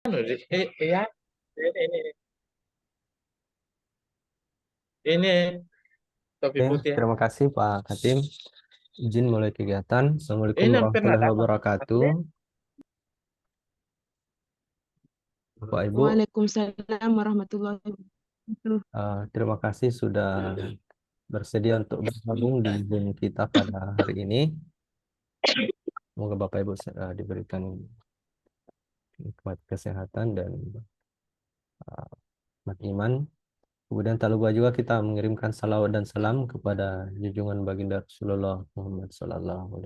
Ya, ini topi Oke, putih ya. terima kasih Pak Katim. Izin mulai kegiatan. Assalamualaikum Ini pernah warahmatullahi dapat. wabarakatuh. Bapak Ibu, Waalaikumsalam warahmatullahi wabarakatuh. terima kasih sudah bersedia untuk bergabung di Zoom kita pada hari ini. Semoga Bapak Ibu diberikan nikmat kesehatan dan nikmat iman. Kemudian tak lupa juga kita mengirimkan salawat dan salam kepada junjungan baginda Rasulullah Muhammad SAW.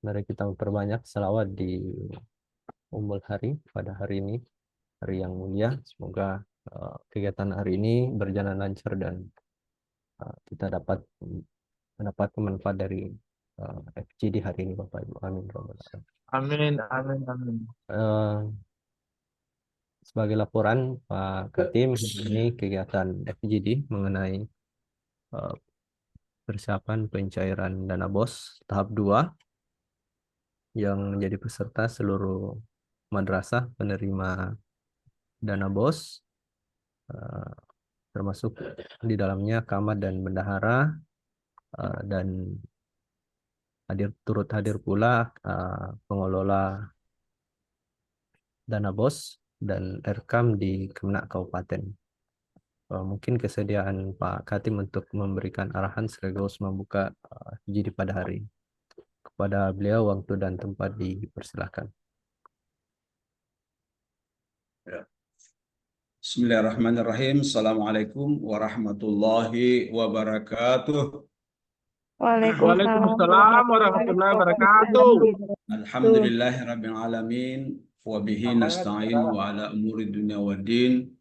Mari kita memperbanyak salawat di Ummul Hari pada hari ini, hari yang mulia. Semoga kegiatan hari ini berjalan lancar dan kita dapat mendapat manfaat dari FGD hari ini, Bapak Ibu. Amin. Amin, amin, amin. Sebagai laporan Pak Katim, ini kegiatan FGD mengenai persiapan pencairan dana BOS tahap 2 yang menjadi peserta seluruh madrasah penerima dana BOS, termasuk di dalamnya camat dan bendahara, dan turut hadir pula pengelola dana BOS dan Erkam di Kemenak Kabupaten. Mungkin kesediaan Pak Katim untuk memberikan arahan sekaligus membuka jadi pada hari ini. Kepada beliau waktu dan tempat dipersilahkan. Bismillahirrahmanirrahim. Assalamualaikum warahmatullahi wabarakatuh. Waalaikumsalam Waalaikumsalam warahmatullahi wabarakatuh. Alhamdulillahirabbil alamin wa bihi nasta'in wa ala umuri dunya waddin.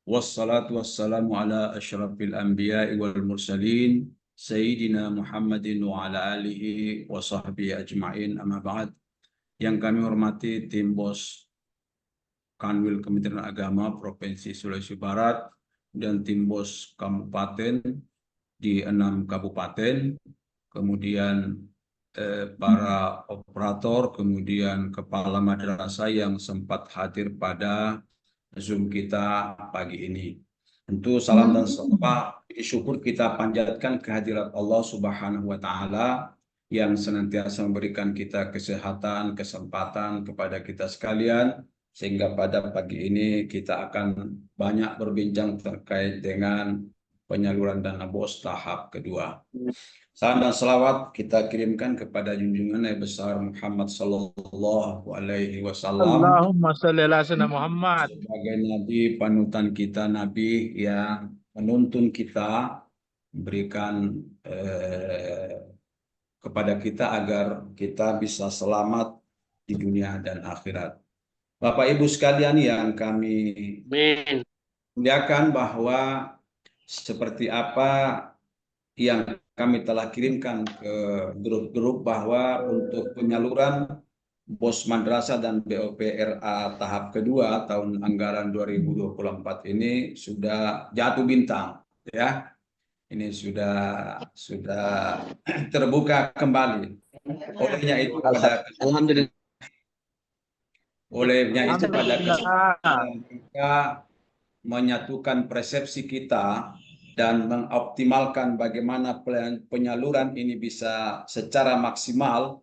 Wassalatu wassalamu ala asyrafil anbiya'i wal mursalin sayyidina Muhammadin wa ala alihi wa sahbihi ajma'in, amma ba'd. Yang kami hormati tim BOS Kanwil Kementerian Agama Provinsi Sulawesi Barat dan tim BOS Kabupaten di 6 kabupaten, kemudian para operator, kemudian kepala madrasah yang sempat hadir pada Zoom kita pagi ini. Tentu salam dan syukur kita panjatkan kehadirat Allah Subhanahu wa Ta'ala yang senantiasa memberikan kita kesehatan, kesempatan kepada kita sekalian, sehingga pada pagi ini kita akan banyak berbincang terkait dengan penyaluran dana BOS tahap kedua. Salam dan salawat kita kirimkan kepada junjungan Nabi besar Muhammad Sallallahu Alaihi Wasallam, Allahumma sholli ala sayyidina Muhammad. sebagai Nabi panutan kita, Nabi yang menuntun kita, memberikan kepada kita agar kita bisa selamat di dunia dan akhirat. Bapak Ibu sekalian yang kami muliakan, bahwa seperti apa yang kami telah kirimkan ke grup-grup, bahwa untuk penyaluran BOS Madrasah dan BOP RA tahap kedua tahun anggaran 2024 ini sudah jatuh bintang, ya. Ini sudah terbuka kembali. Olehnya itu pada Alhamdulillah. kesempatan kita menyatukan persepsi kita dan mengoptimalkan bagaimana penyaluran ini bisa secara maksimal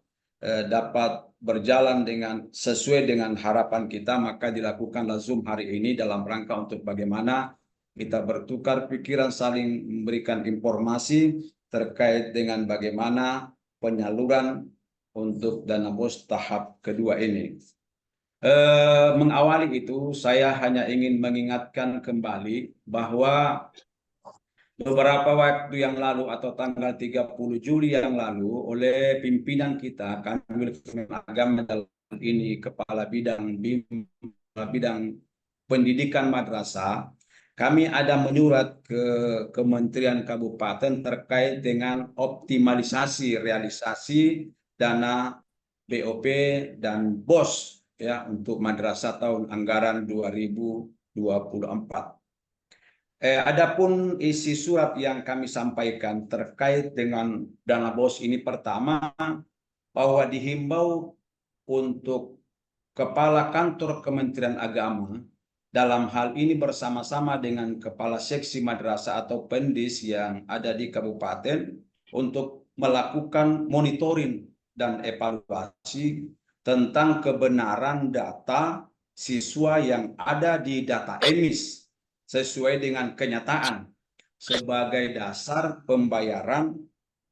dapat berjalan sesuai dengan harapan kita, maka dilakukanlah Zoom hari ini dalam rangka untuk bagaimana kita bertukar pikiran, saling memberikan informasi terkait dengan bagaimana penyaluran untuk dana BOS tahap kedua ini. Mengawali itu, saya hanya ingin mengingatkan kembali bahwa beberapa waktu yang lalu atau tanggal 30 Juli yang lalu, oleh pimpinan kita, Kanwil Kementerian Agama dalam ini Kepala Bidang Pendidikan Madrasah, kami ada menyurat ke Kementerian Kabupaten terkait dengan optimalisasi realisasi dana BOP dan BOS, ya, untuk madrasah tahun anggaran 2024. Adapun isi surat yang kami sampaikan terkait dengan dana BOS ini, pertama, bahwa dihimbau untuk Kepala Kantor Kementerian Agama dalam hal ini bersama-sama dengan Kepala Seksi Madrasah atau Pendis yang ada di kabupaten untuk melakukan monitoring dan evaluasi tentang kebenaran data siswa yang ada di data EMIS sesuai dengan kenyataan sebagai dasar pembayaran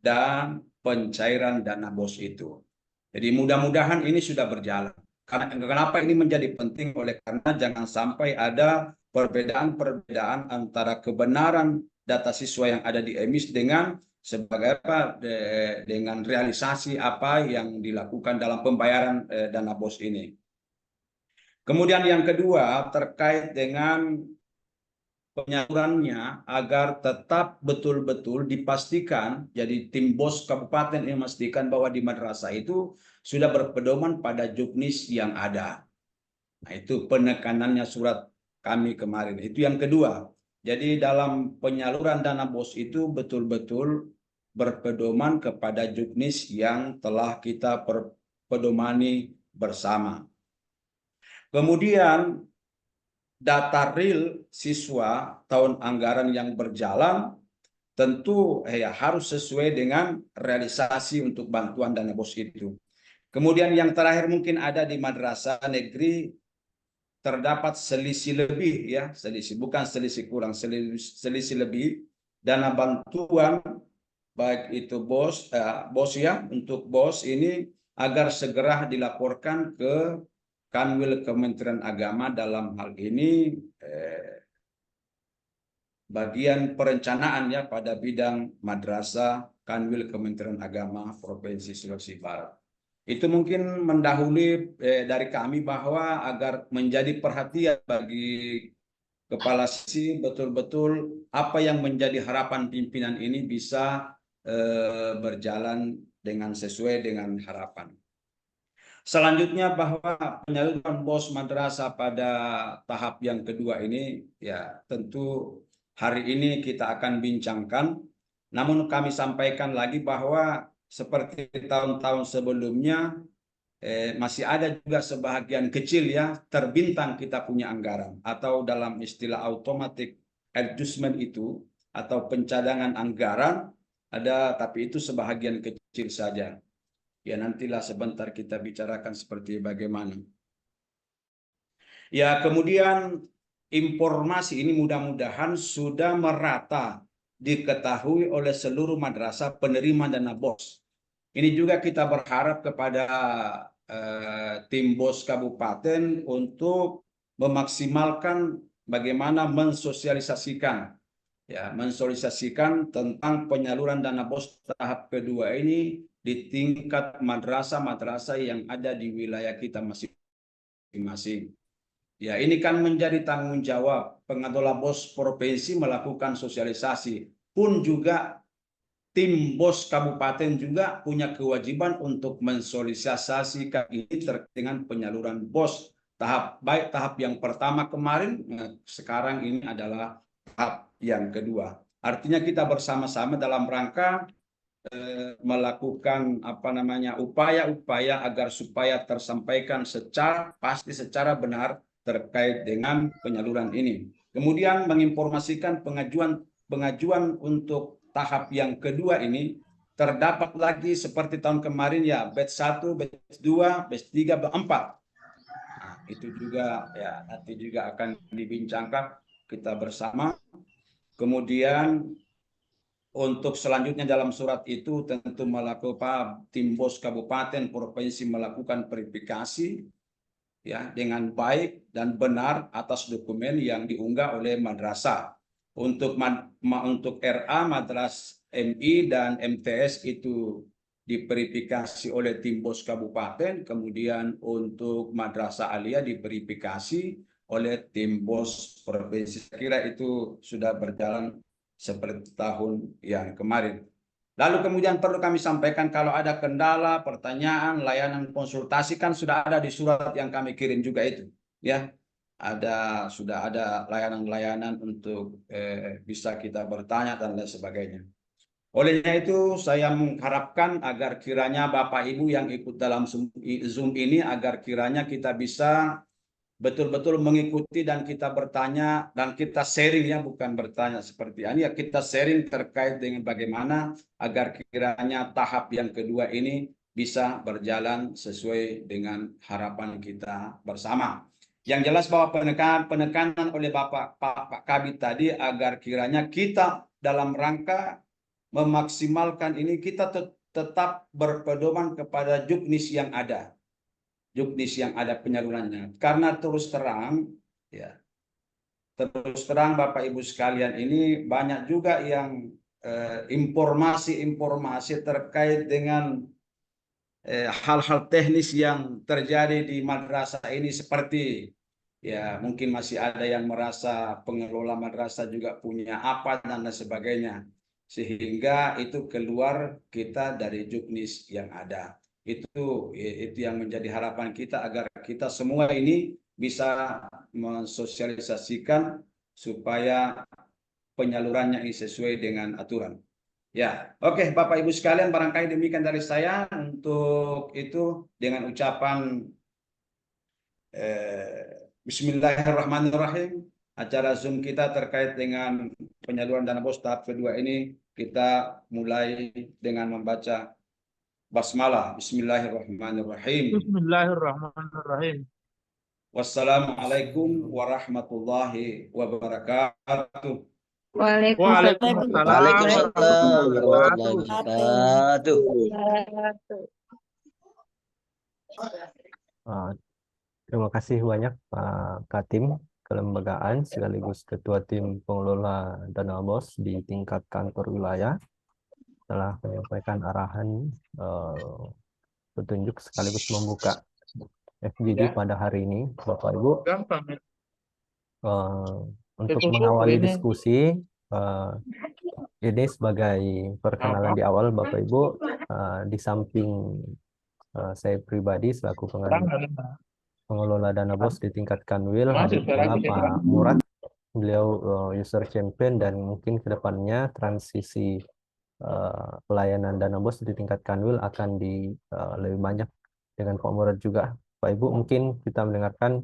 dan pencairan dana BOS itu. Jadi mudah-mudahan ini sudah berjalan. Kenapa ini menjadi penting? Oleh karena jangan sampai ada perbedaan-perbedaan antara kebenaran data siswa yang ada di EMIS dengan sebagai apa dengan realisasi apa yang dilakukan dalam pembayaran dana BOS ini. Kemudian yang kedua terkait dengan penyalurannya agar tetap betul-betul dipastikan, jadi tim BOS kabupaten yang memastikan bahwa di madrasah itu sudah berpedoman pada juknis yang ada. Nah, itu penekanannya surat kami kemarin. Itu yang kedua. Jadi dalam penyaluran dana BOS itu betul-betul berpedoman kepada juknis yang telah kita pedomani bersama. Kemudian data real siswa tahun anggaran yang berjalan tentu harus sesuai dengan realisasi untuk bantuan dana BOS itu. Kemudian yang terakhir mungkin ada di madrasah negeri terdapat selisih lebih ya, selisih bukan selisih kurang, selisih lebih dana bantuan baik itu BOS ya untuk BOS ini agar segera dilaporkan ke Kanwil Kementerian Agama dalam hal ini bagian perencanaan ya pada bidang madrasah Kanwil Kementerian Agama Provinsi Sulawesi Barat. Itu mungkin mendahului dari kami bahwa agar menjadi perhatian bagi kepala seksi betul-betul apa yang menjadi harapan pimpinan ini bisa berjalan dengan sesuai dengan harapan. Selanjutnya bahwa penyaluran BOS madrasah pada tahap yang kedua ini ya tentu hari ini kita akan bincangkan. Namun kami sampaikan lagi bahwa seperti tahun-tahun sebelumnya masih ada juga sebahagian kecil ya terbintang kita punya anggaran atau dalam istilah automatic adjustment itu atau pencadangan anggaran ada, tapi itu sebahagian kecil saja. Ya nantilah sebentar kita bicarakan seperti bagaimana. Ya kemudian informasi ini mudah-mudahan sudah merata diketahui oleh seluruh madrasah penerima dana BOS. Ini juga kita berharap kepada tim BOS kabupaten untuk memaksimalkan bagaimana mensosialisasikan tentang penyaluran dana BOS tahap kedua ini di tingkat madrasah-madrasah yang ada di wilayah kita masing-masing. Ya, ini kan menjadi tanggung jawab pengelola BOS provinsi melakukan sosialisasi. Pun juga tim BOS kabupaten juga punya kewajiban untuk mensosialisasikan ini terkait dengan penyaluran BOS baik tahap yang pertama kemarin, sekarang ini adalah tahap yang kedua. Artinya kita bersama-sama dalam rangka melakukan upaya-upaya agar supaya tersampaikan secara pasti, secara benar terkait dengan penyaluran ini. Kemudian menginformasikan pengajuan untuk tahap yang kedua ini terdapat lagi seperti tahun kemarin ya, batch 1, batch 2, batch 3, batch 4. Nah, itu juga ya nanti juga akan dibincangkan kita bersama. Kemudian untuk selanjutnya dalam surat itu tentu melakukan tim BOS kabupaten provinsi melakukan verifikasi ya dengan baik dan benar atas dokumen yang diunggah oleh madrasah. Untuk RA Madras MI dan MTS itu diverifikasi oleh tim BOS kabupaten, kemudian untuk madrasah aliyah diverifikasi oleh tim BOS provinsi. Saya kira itu sudah berjalan seperti tahun yang kemarin. Lalu kemudian perlu kami sampaikan kalau ada kendala, pertanyaan, layanan konsultasi kan sudah ada di surat yang kami kirim juga itu, ya. Sudah ada layanan-layanan untuk bisa kita bertanya dan lain sebagainya. Olehnya itu saya mengharapkan agar kiranya Bapak Ibu yang ikut dalam Zoom ini agar kiranya kita bisa betul-betul mengikuti dan kita bertanya dan kita sharing ya, bukan bertanya seperti ini ya, kita sharing terkait dengan bagaimana agar kiranya tahap yang kedua ini bisa berjalan sesuai dengan harapan kita bersama. Yang jelas bahwa penekanan oleh Pak Kabit tadi agar kiranya kita dalam rangka memaksimalkan ini kita tetap berpedoman kepada juknis yang ada. Juknis yang ada penyalurannya. Karena terus terang Bapak Ibu sekalian ini banyak juga yang informasi-informasi terkait dengan hal-hal teknis yang terjadi di madrasah ini, seperti ya mungkin masih ada yang merasa pengelola madrasah juga punya apa dan lain sebagainya, sehingga itu keluar kita dari juknis yang ada. Itu yang menjadi harapan kita agar kita semua ini bisa mensosialisasikan supaya penyalurannya ini sesuai dengan aturan. Ya, oke Bapak Ibu sekalian, barangkali demikian dari saya. Untuk itu dengan ucapan Bismillahirrahmanirrahim, acara Zoom kita terkait dengan penyaluran dana BOS tahap kedua ini kita mulai dengan membaca basmalah. Bismillahirrahmanirrahim. Bismillahirrahmanirrahim. Wassalamualaikum warahmatullahi wabarakatuh. Waalaikumsalam Waalaikumsalam warahmatullahi warahmatullahi wabarakatuh. wabarakatuh. Terima kasih banyak Pak Katim Kelembagaan sekaligus Ketua Tim Pengelola Dana BOS di tingkat kantor wilayah telah menyampaikan arahan petunjuk sekaligus membuka FGD pada hari ini, Bapak Ibu. Gampang. Untuk Tutup mengawali ini. diskusi, ini sebagai perkenalan di awal, Bapak Ibu, di samping saya pribadi selaku pengelola dana BOS di tingkat Kanwil, hadir pula Pak Murad, beliau user champion, dan mungkin kedepannya transisi pelayanan dana BOS di tingkat Kanwil akan lebih banyak dengan Pak Murad juga. Pak Ibu, mungkin kita mendengarkan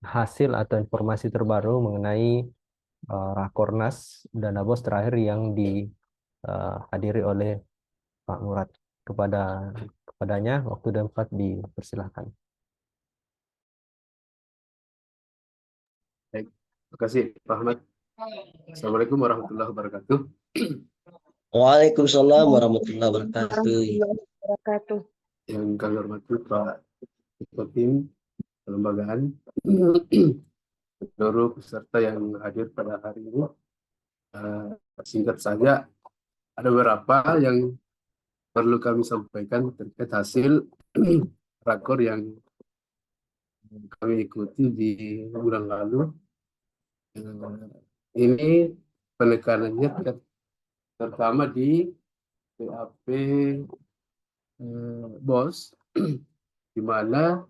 hasil atau informasi terbaru mengenai Rakornas Dana BOS terakhir yang dihadiri oleh Pak Murad. Kepadanya waktu dan tempat dipersilahkan. Baik, terima kasih Pak Ahmad. Assalamualaikum warahmatullahi wabarakatuh. Waalaikumsalam warahmatullahi wabarakatuh. Yang kami hormati Pak Ketua Tim Kelembagaan, seluruh peserta yang hadir pada hari ini. Singkat saja, ada beberapa yang perlu kami sampaikan terkait hasil rakor yang kami ikuti di bulan lalu. Ini penekanannya terutama di BAP BOS, di mana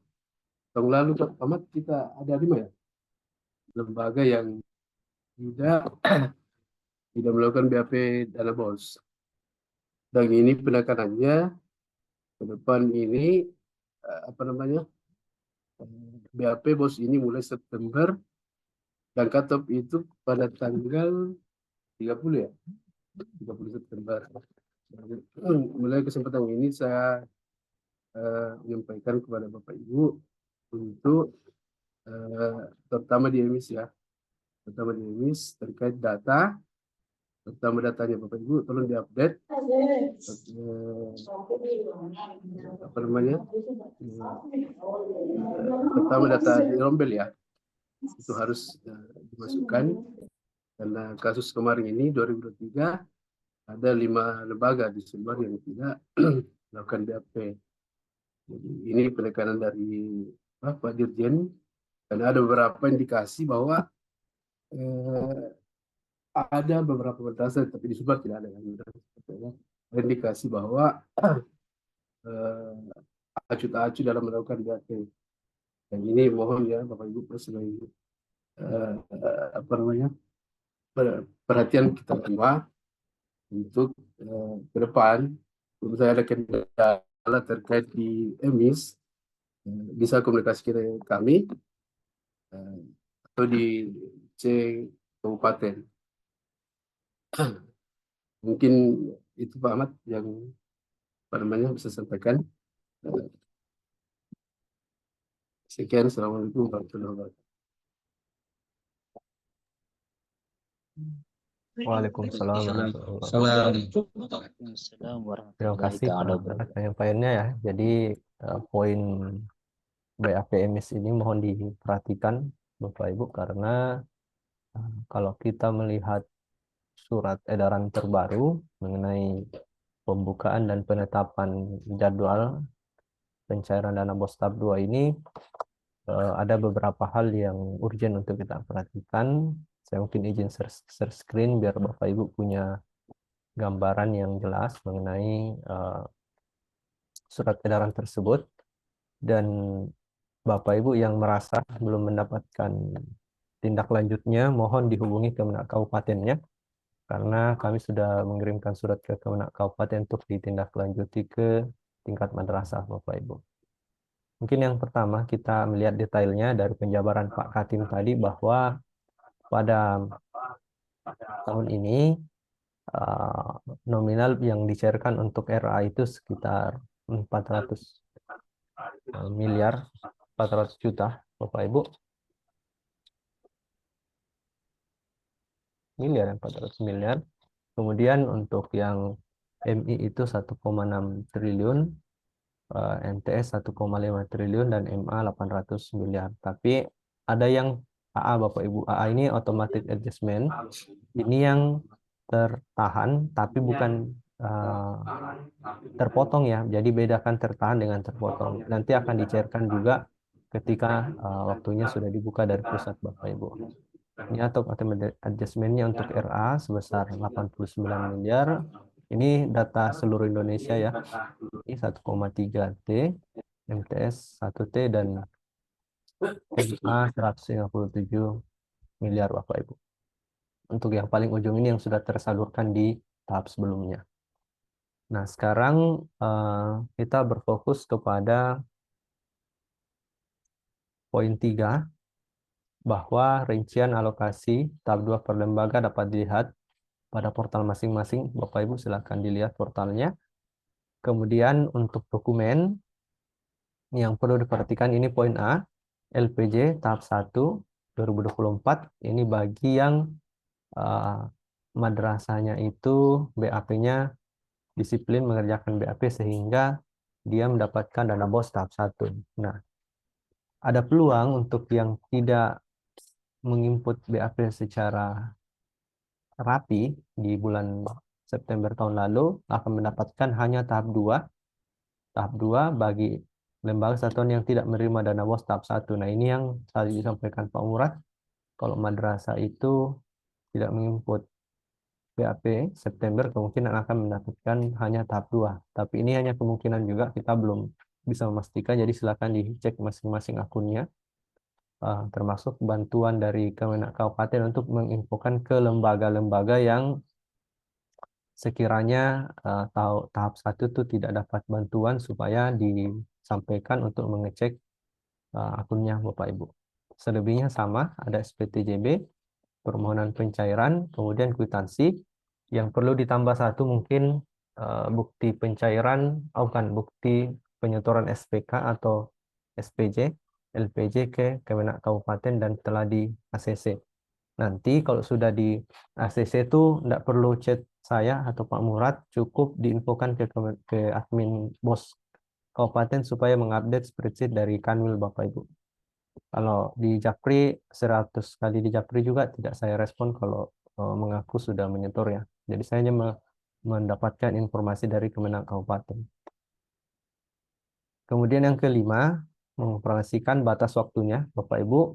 tahun lalu pertama kita ada 5 lembaga yang tidak melakukan BAP dana BOS. Dan ini penekanannya ke depan ini BAP BOS ini mulai September dan cut-off itu pada tanggal 30 September. Mulai kesempatan ini saya menyampaikan kepada Bapak Ibu untuk terutama di EMIS terkait data, terutama datanya Bapak Ibu tolong diupdate terutama data di Rombel ya, itu harus dimasukkan karena kasus kemarin ini 2023 ada 5 lembaga di Sumbar yang tidak melakukan BAP. Jadi ini penekanan dari Pak Dirjen, karena ada beberapa indikasi bahwa ada beberapa madrasah, tapi di Sumbar tidak ada indikasi bahwa acu tak acu dalam melakukan BAP. Dan ini mohon ya Bapak Ibu sebagai perhatian kita semua untuk ke depan, misalnya ada kendala terkait di emis, bisa komunikasi ke kami atau di C Kabupaten. Mungkin itu Pak Ahmad yang bisa sampaikan. Sekian, Assalamualaikum warahmatullahi wabarakatuh. Waalaikumsalam warahmatullahi wabarakatuh. Salam. Waalaikumsalam warahmatullahi Terima kasih taala atas penyampaiannya ya. Jadi poin BAP emis ini mohon diperhatikan Bapak Ibu, karena kalau kita melihat surat edaran terbaru mengenai pembukaan dan penetapan jadwal pencairan dana BOS tahap 2 ini, ada beberapa hal yang urgent untuk kita perhatikan. Saya mungkin izin share screen biar Bapak Ibu punya gambaran yang jelas mengenai surat edaran tersebut. Dan Bapak Ibu yang merasa belum mendapatkan tindak lanjutnya, mohon dihubungi Kemenak Kabupatennya, karena kami sudah mengirimkan surat ke Kemenak Kabupaten untuk ditindaklanjuti ke tingkat madrasah Bapak Ibu. Mungkin yang pertama kita melihat detailnya dari penjabaran Pak Katim tadi, bahwa pada tahun ini nominal yang dicairkan untuk RA itu sekitar 400 miliar, 400 juta Bapak Ibu. Miliar, 400 miliar. Kemudian untuk yang MI itu 1,6 triliun, MTS 1,5 triliun, dan MA 800 miliar. Tapi ada yang AA Bapak Ibu. AA ini automatic adjustment. Ini yang tertahan tapi bukan terpotong ya. Jadi bedakan tertahan dengan terpotong. Nanti akan dicairkan juga ketika waktunya sudah dibuka dari pusat Bapak Ibu. Ini atau adjustmentnya untuk RA sebesar 89 miliar. Ini data seluruh Indonesia ya. Ini 1,3 T, MTS 1 T, dan MA 157 miliar Bapak Ibu. Untuk yang paling ujung ini yang sudah tersalurkan di tahap sebelumnya. Nah, sekarang kita berfokus kepada poin 3, bahwa rincian alokasi tahap 2 per lembaga dapat dilihat pada portal masing-masing. Bapak Ibu silakan dilihat portalnya. Kemudian untuk dokumen yang perlu diperhatikan, ini poin A, LPJ tahap 1 2024. Ini bagi yang madrasahnya itu BAP-nya disiplin mengerjakan BAP sehingga dia mendapatkan dana BOS tahap 1. Nah, ada peluang untuk yang tidak menginput BAP secara rapi di bulan September tahun lalu akan mendapatkan hanya tahap 2. Tahap 2 bagi lembaga satuan yang tidak menerima dana BOS tahap 1. Nah, ini yang tadi disampaikan Pak Murad, kalau madrasah itu tidak menginput BAP September, kemungkinan akan mendapatkan hanya tahap 2. Tapi ini hanya kemungkinan juga, kita belum bisa memastikan, jadi silakan dicek masing-masing akunnya. Termasuk bantuan dari Kemenak Kabupaten untuk menginfokan ke lembaga-lembaga yang sekiranya tahap 1 itu tidak dapat bantuan, supaya disampaikan untuk mengecek akunnya Bapak Ibu. Selebihnya sama, ada SPTJB, permohonan pencairan, kemudian kwitansi. Yang perlu ditambah satu mungkin bukti pencairan, bukan, bukti penyetoran SPK atau SPJ, LPJ ke Kemenak Kabupaten dan telah di ACC. Nanti kalau sudah di ACC itu tidak perlu chat saya atau Pak Murad, cukup diinfokan ke admin BOS Kabupaten supaya mengupdate spreadsheet dari Kanwil Bapak Ibu. Kalau di Japri 100 kali di Japri juga tidak saya respon kalau mengaku sudah menyetor ya. Jadi saya hanya mendapatkan informasi dari Kemenak Kabupaten. Kemudian yang kelima, menginformasikan batas waktunya Bapak Ibu.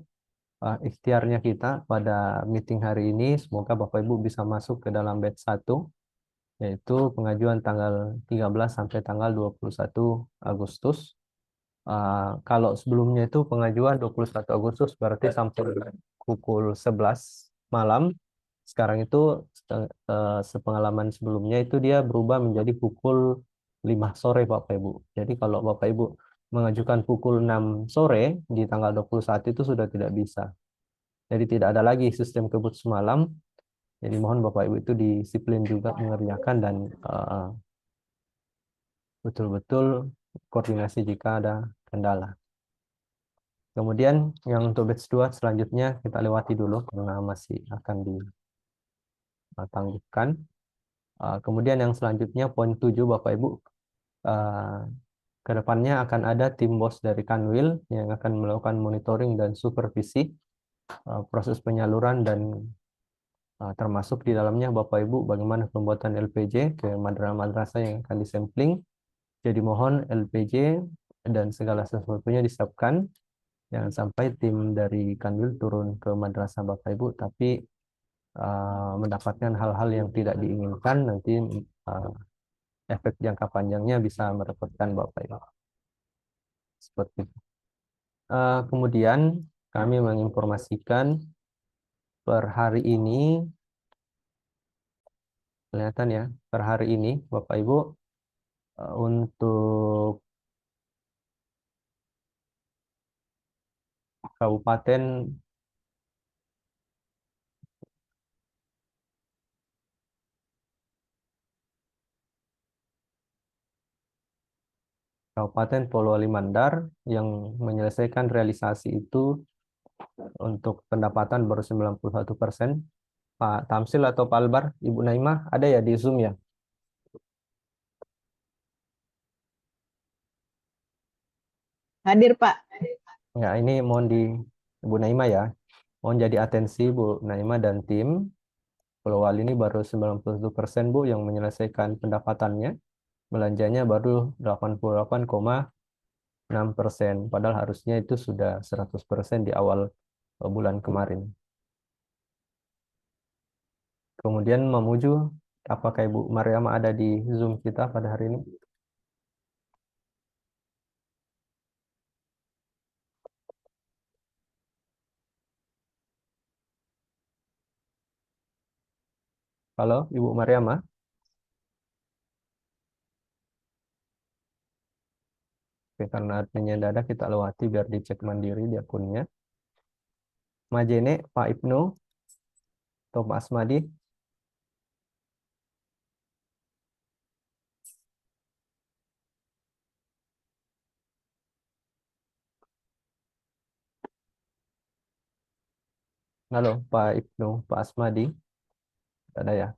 Ikhtiarnya kita pada meeting hari ini, semoga Bapak Ibu bisa masuk ke dalam batch 1, yaitu pengajuan tanggal 13 sampai tanggal 21 Agustus. Kalau sebelumnya itu pengajuan 21 Agustus berarti sampai pukul 11 malam. sekarang itu sepengalaman sebelumnya itu dia berubah menjadi pukul 5 sore Bapak Ibu. Jadi kalau Bapak Ibu mengajukan pukul 6 sore di tanggal 21 itu sudah tidak bisa. Jadi tidak ada lagi sistem kebut semalam. Jadi mohon Bapak Ibu itu disiplin juga mengerjakan dan betul-betul koordinasi jika ada kendala. Kemudian yang untuk batch 2 selanjutnya kita lewati dulu karena masih akan ditangguhkan. Kemudian yang selanjutnya poin 7 Bapak Ibu, ke depannya akan ada tim BOS dari Kanwil yang akan melakukan monitoring dan supervisi proses penyaluran dan termasuk di dalamnya Bapak Ibu bagaimana pembuatan LPJ ke madrasah-madrasah yang akan disampling. Jadi mohon LPJ dan segala sesuatunya disiapkan. Jangan sampai tim dari Kanwil turun ke madrasah Bapak Ibu tapi mendapatkan hal-hal yang tidak diinginkan, nanti efek jangka panjangnya bisa merepotkan Bapak Ibu. Seperti itu. Kemudian kami menginformasikan per hari ini, kelihatan ya, per hari ini Bapak Ibu untuk Kabupaten Polewali Mandar yang menyelesaikan realisasi itu untuk pendapatan baru 91%. Pak Tamsil atau Pak Albar, Ibu Naimah ada ya di Zoom ya? Hadir, Pak. Ya, ini mohon di Ibu Naimah ya. Mohon jadi atensi Bu Naimah dan tim. Polewali ini baru 91% Bu yang menyelesaikan pendapatannya. Belanjanya baru 88,6%. Padahal harusnya itu sudah 100% di awal bulan kemarin. Kemudian memuju, apakah Ibu Mariam ada di Zoom kita pada hari ini? Halo, Ibu Mariam? Oke, karena adminnya ada, kita lewati biar dicek mandiri di akunnya. Majene, Pak Ibnu, atau Pak Asmadi. Halo, Pak Ibnu, Pak Asmadi. Ada ya?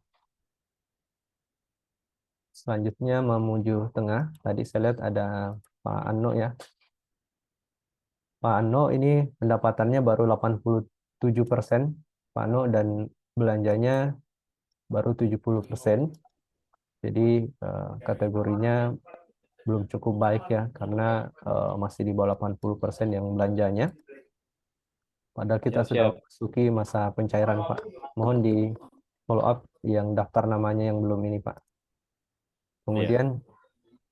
Selanjutnya menuju tengah. Tadi saya lihat ada Pak Anno ya. Pak Anno ini pendapatannya baru 87%. Pak Anno dan belanjanya baru 70%. Jadi kategorinya belum cukup baik ya karena masih di bawah 80% yang belanjanya. Padahal kita sudah masuki masa pencairan Pak. Mohon di follow up yang daftar namanya yang belum ini Pak. Kemudian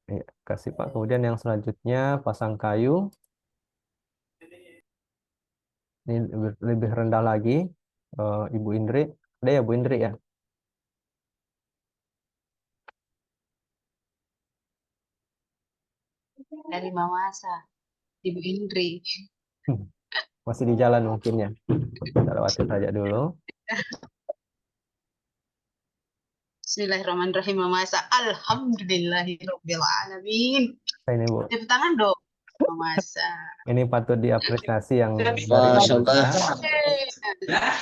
ya, kasih Pak. Kemudian yang selanjutnya pasang kayu. Ini lebih rendah lagi. Ibu Indri. Ada ya Bu Indri ya? Dari Mawasa, Ibu Indri. Masih di jalan mungkin ya. Kita lewati saja dulu. Bismillahirrahmanirrahim. Mawasa. Alhamdulillahirrahmanirrahim. Ini Bu. Tepuk tangan dong. Mawasa. Ini patut diapresiasi yang dari Masya Ibu. Allah.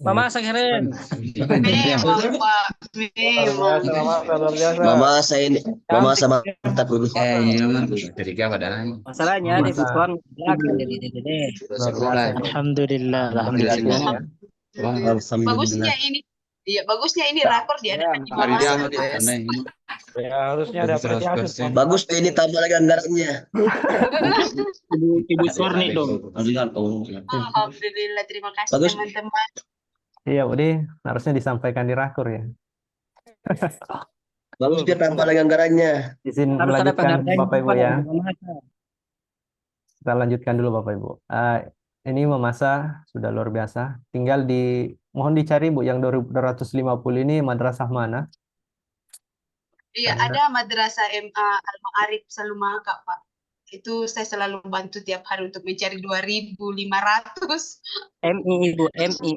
Mama sekeren. Memang, Pak. Memang. Mama saya ini, mama sama mantap dulu. Masalahnya di Siswan belakang dede. Alhamdulillah, alhamdulillah. Bagusnya ini. Iya, bagusnya ini rakor diadakan di Mawasa. Ya, harusnya ada apresiasi. Bagus ini tambah lagi anggarannya. Ibu Sorni dong. Alhamdulillah, terima kasih Bagus. teman-teman. Iya, Budi, harusnya disampaikan di rakur ya. Bagus dia tambah lagi anggarannya. Izin Harus ada melanjutkan penghargaan Bapak Ibu ya. Mama. Kita lanjutkan dulu Bapak Ibu. Ini memasa sudah luar biasa. Tinggal di mohon dicari Bu yang 250 ini madrasah mana? Iya, Anda. ada Madrasah MA Al-Ma'arif Salumaka, Pak. Itu saya selalu bantu tiap hari untuk mencari 2.500. MI Ibu, MI.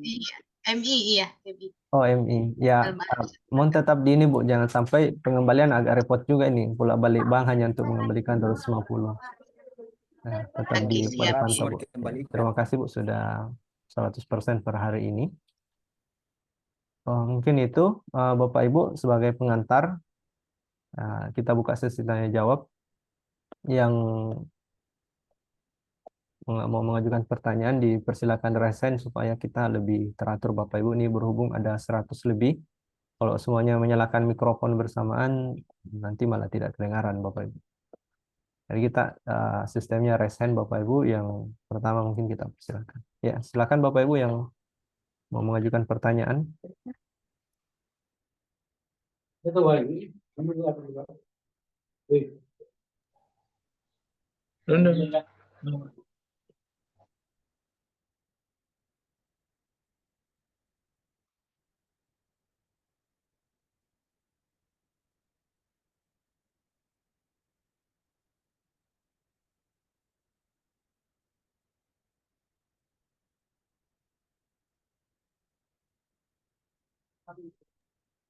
Iya, MI, iya, MI. Oh, MI. Ya, Al-Ma'arif. mohon tetap di ini Bu, jangan sampai pengembalian agak repot juga ini. Pulang balik bank hanya untuk mengembalikan 250. Nah, tetap Oke, siap. dipantau Bu. Ya, terima kasih Bu sudah 100% per hari ini. Oh, mungkin itu Bapak Ibu sebagai pengantar kita buka sesi tanya jawab. Yang mau mengajukan pertanyaan dipersilakan resen supaya kita lebih teratur Bapak Ibu. Ini berhubung ada 100 lebih. Kalau semuanya menyalakan mikrofon bersamaan nanti malah tidak kedengaran Bapak Ibu. Jadi kita sistemnya resen Bapak Ibu. Yang pertama mungkin kita persilakan. Ya, silakan Bapak Ibu yang mau mengajukan pertanyaan.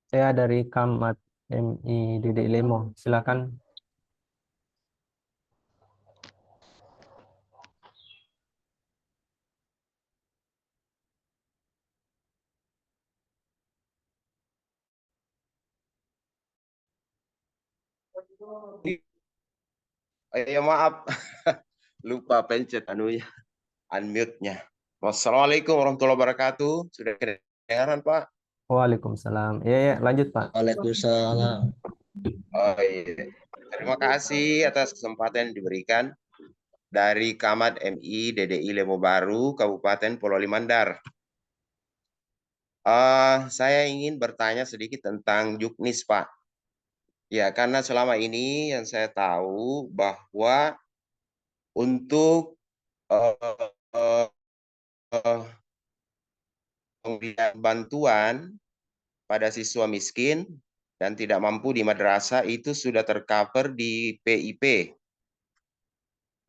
Saya dari Kamat MI Dede Lemo. Silakan. Ya maaf, lupa pencet anunya, unmute-nya. Wassalamualaikum warahmatullahi wabarakatuh. Sudah kedengaran Pak? Waalaikumsalam. Ya, lanjut Pak. Waalaikumsalam. Oh iya. Terima kasih atas kesempatan yang diberikan dari Kamat MI DDI Lemo Baru, Kabupaten Pulau Limandar. Saya ingin bertanya sedikit tentang Juknis Pak. Ya, karena selama ini yang saya tahu bahwa untuk pemberian bantuan pada siswa miskin dan tidak mampu di madrasah itu sudah tercover di PIP.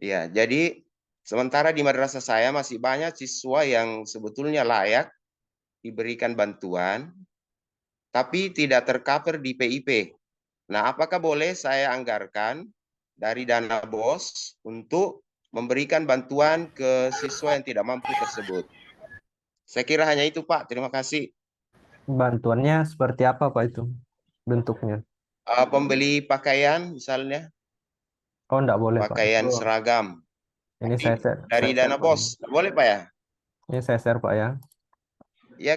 Ya, jadi sementara di madrasah saya masih banyak siswa yang sebetulnya layak diberikan bantuan, tapi tidak tercover di PIP. Nah, apakah boleh saya anggarkan dari dana BOS untuk memberikan bantuan ke siswa yang tidak mampu tersebut? Saya kira hanya itu, Pak. Terima kasih. Bantuannya seperti apa Pak itu bentuknya? Pembeli pakaian misalnya, Oh, enggak boleh Pak. pakaian seragam. Ini saya share, Dari saya dana Pak. BOS. Boleh, Pak ya? Ini saya share Pak ya. Ya,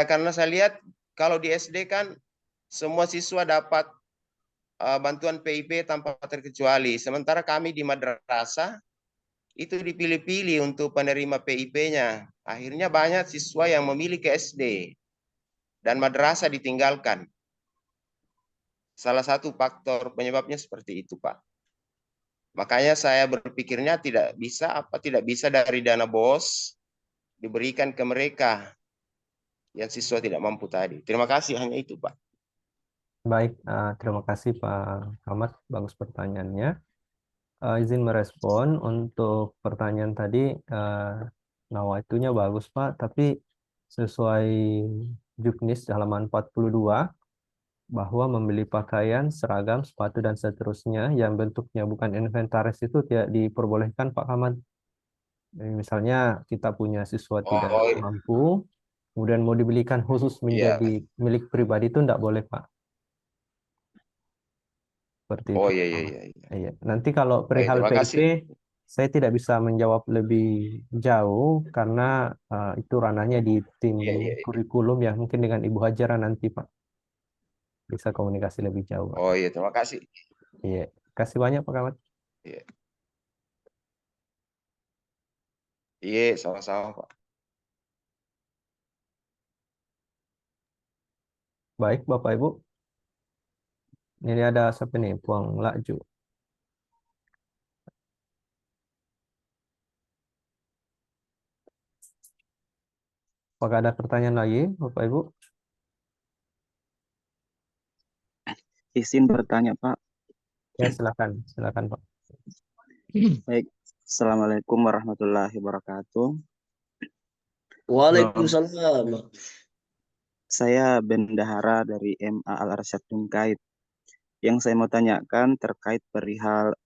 karena saya lihat kalau di SD kan semua siswa dapat bantuan PIP tanpa terkecuali. Sementara kami di madrasah itu dipilih-pilih untuk penerima PIP-nya. Akhirnya banyak siswa yang memilih ke SD dan madrasah ditinggalkan. Salah satu faktor penyebabnya seperti itu, Pak. Makanya saya berpikirnya tidak bisa dari dana BOS diberikan ke mereka yang siswa tidak mampu tadi. Terima kasih, hanya itu, Pak. Baik, terima kasih Pak Ahmad, bagus pertanyaannya. Izin merespon untuk pertanyaan tadi, nawaitunya bagus Pak, tapi sesuai Juknis halaman 42, bahwa membeli pakaian, seragam, sepatu, dan seterusnya yang bentuknya bukan inventaris itu tidak diperbolehkan Pak Ahmad. Misalnya kita punya siswa tidak mampu, kemudian mau dibelikan khusus menjadi milik pribadi itu tidak boleh Pak. Seperti itu. Oh iya. Iya. Nanti kalau perihal Terima PIP, kasih. saya tidak bisa menjawab lebih jauh karena itu ranahnya di tim kurikulum ya. Mungkin dengan Ibu Hajara nanti Pak bisa komunikasi lebih jauh Pak. Oh iya, terima kasih. Iya. Kasih banyak Pak Kamat. Iya. Iya, sama-sama, Pak. Baik Bapak Ibu. Ini ada siapa nih? Puang Lakju. Apakah ada pertanyaan lagi, Bapak Ibu? Izin bertanya, Pak. Ya, silakan, silakan Pak. Baik. Assalamualaikum warahmatullahi wabarakatuh. Waalaikumsalam. Saya bendahara dari MA Al-Arsyad Tungkait. Yang saya mau tanyakan terkait perihal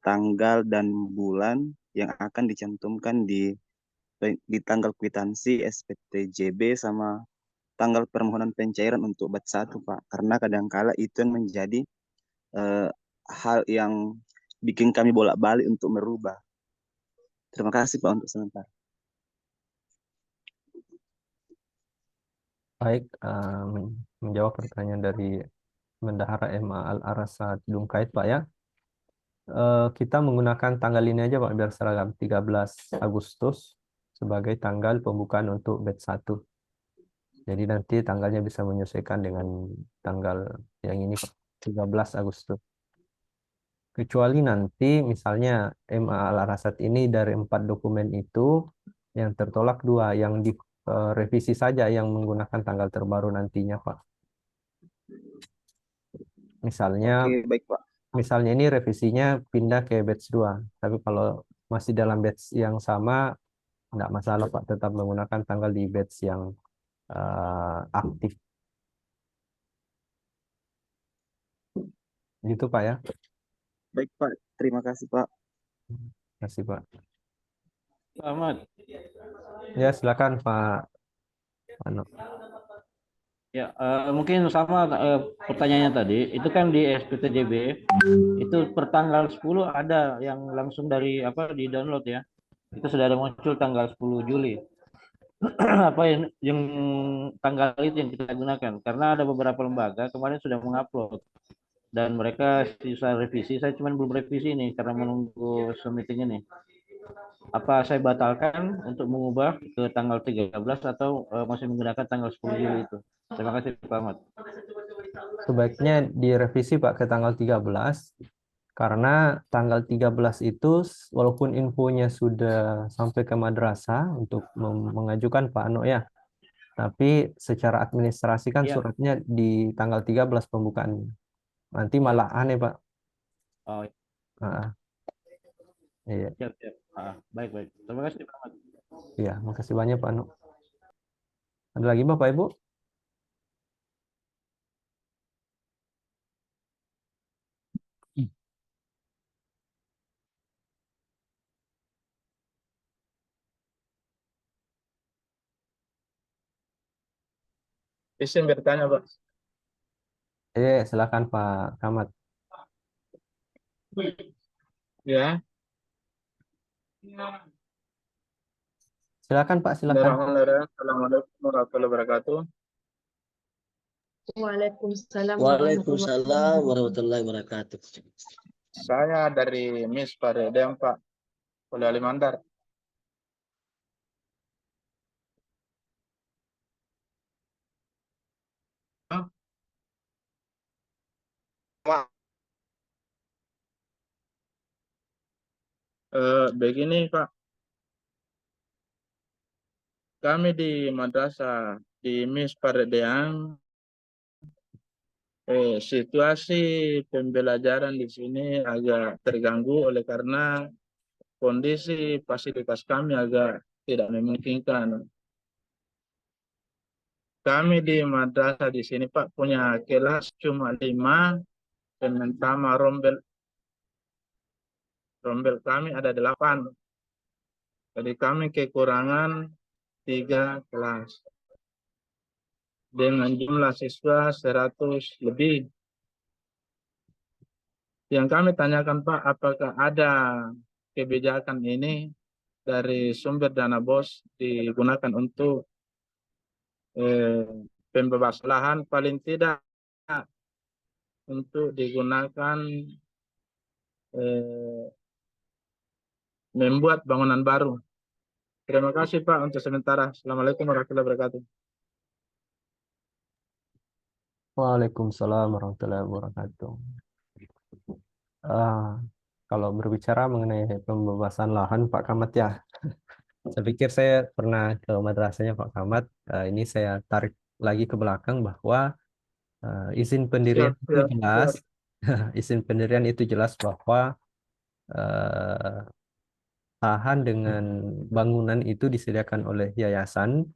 tanggal dan bulan yang akan dicantumkan di tanggal kwitansi SPTJB sama tanggal permohonan pencairan untuk bat 1, Pak. Karena kadangkala itu yang menjadi hal yang bikin kami bolak-balik untuk merubah. Terima kasih, Pak, untuk sebentar. Baik, menjawab pertanyaan dari Bendahara MA Al-Arsyad Tungkait, Pak ya. Kita menggunakan tanggal ini aja Pak, biar seragam 13 Agustus sebagai tanggal pembukaan untuk batch 1. Jadi nanti tanggalnya bisa menyesuaikan dengan tanggal yang ini Pak, 13 Agustus. Kecuali nanti misalnya MA Al-Arsyad ini dari 4 dokumen itu yang tertolak 2, yang direvisi saja yang menggunakan tanggal terbaru nantinya Pak. Misalnya Oke, baik, Pak. Misalnya ini revisinya pindah ke batch 2, tapi kalau masih dalam batch yang sama, enggak masalah Pak, tetap menggunakan tanggal di batch yang aktif. Gitu Pak ya. Baik, Pak. Terima kasih, Pak. Terima kasih Pak. Selamat. Ya, silakan Pak Ano. Ya, mungkin sama pertanyaannya tadi, itu kan di SPTJB, itu per tanggal 10 ada yang langsung dari di download ya. Itu sudah ada muncul tanggal 10 Juli. Apa yang tanggal itu yang kita gunakan, karena ada beberapa lembaga kemarin sudah mengupload dan mereka sisa revisi. Saya cuma belum revisi ini karena menunggu submitting ini. Apa saya batalkan untuk mengubah ke tanggal 13 atau masih menggunakan tanggal 10 Juli itu? Terima kasih Pak Ahmad. Sebaiknya direvisi Pak ke tanggal 13, karena tanggal 13 itu walaupun infonya sudah sampai ke madrasah untuk mengajukan Pak Ano ya, tapi secara administrasi kan Ya. suratnya di tanggal 13 pembukaan. Nanti malah aneh Pak. Oh, Iya. siap, siap. Baik, baik. Terima kasih Pak Ahmad. Iya, makasih banyak Pak Ano. Ada lagi Bapak Ibu? Izin bertanya, Pak. Silakan Pak Kamat. Ya. Silakan Pak, silakan. Assalamualaikum warahmatullahi wabarakatuh. Waalaikumsalam Waalaikumsalam warahmatullahi wabarakatuh. Saya dari Miss Paredem, Pak. Kuliah Mandar. Begini, Pak. Kami di madrasah di Miss Paredean, situasi pembelajaran di sini agak terganggu oleh karena kondisi fasilitas kami agak tidak memungkinkan. Kami di madrasah di sini Pak punya kelas cuma 5 dengan sama rombel kami ada 8. Jadi kami kekurangan 3 kelas dengan jumlah siswa 100 lebih. Yang kami tanyakan Pak, apakah ada kebijakan ini dari sumber dana BOS digunakan untuk pembebasan lahan, paling tidak untuk digunakan membuat bangunan baru. Terima kasih Pak untuk sementara. Assalamualaikum warahmatullahi wabarakatuh. Waalaikumsalam warahmatullahi wabarakatuh. Kalau berbicara mengenai pembebasan lahan Pak Kamat ya, Saya pikir saya pernah ke madrasahnya Pak Kamat. Ini saya tarik lagi ke belakang bahwa izin pendirian Siap, itu siap, jelas. siap. Izin pendirian itu jelas bahwa eh, lahan dengan bangunan itu disediakan oleh yayasan.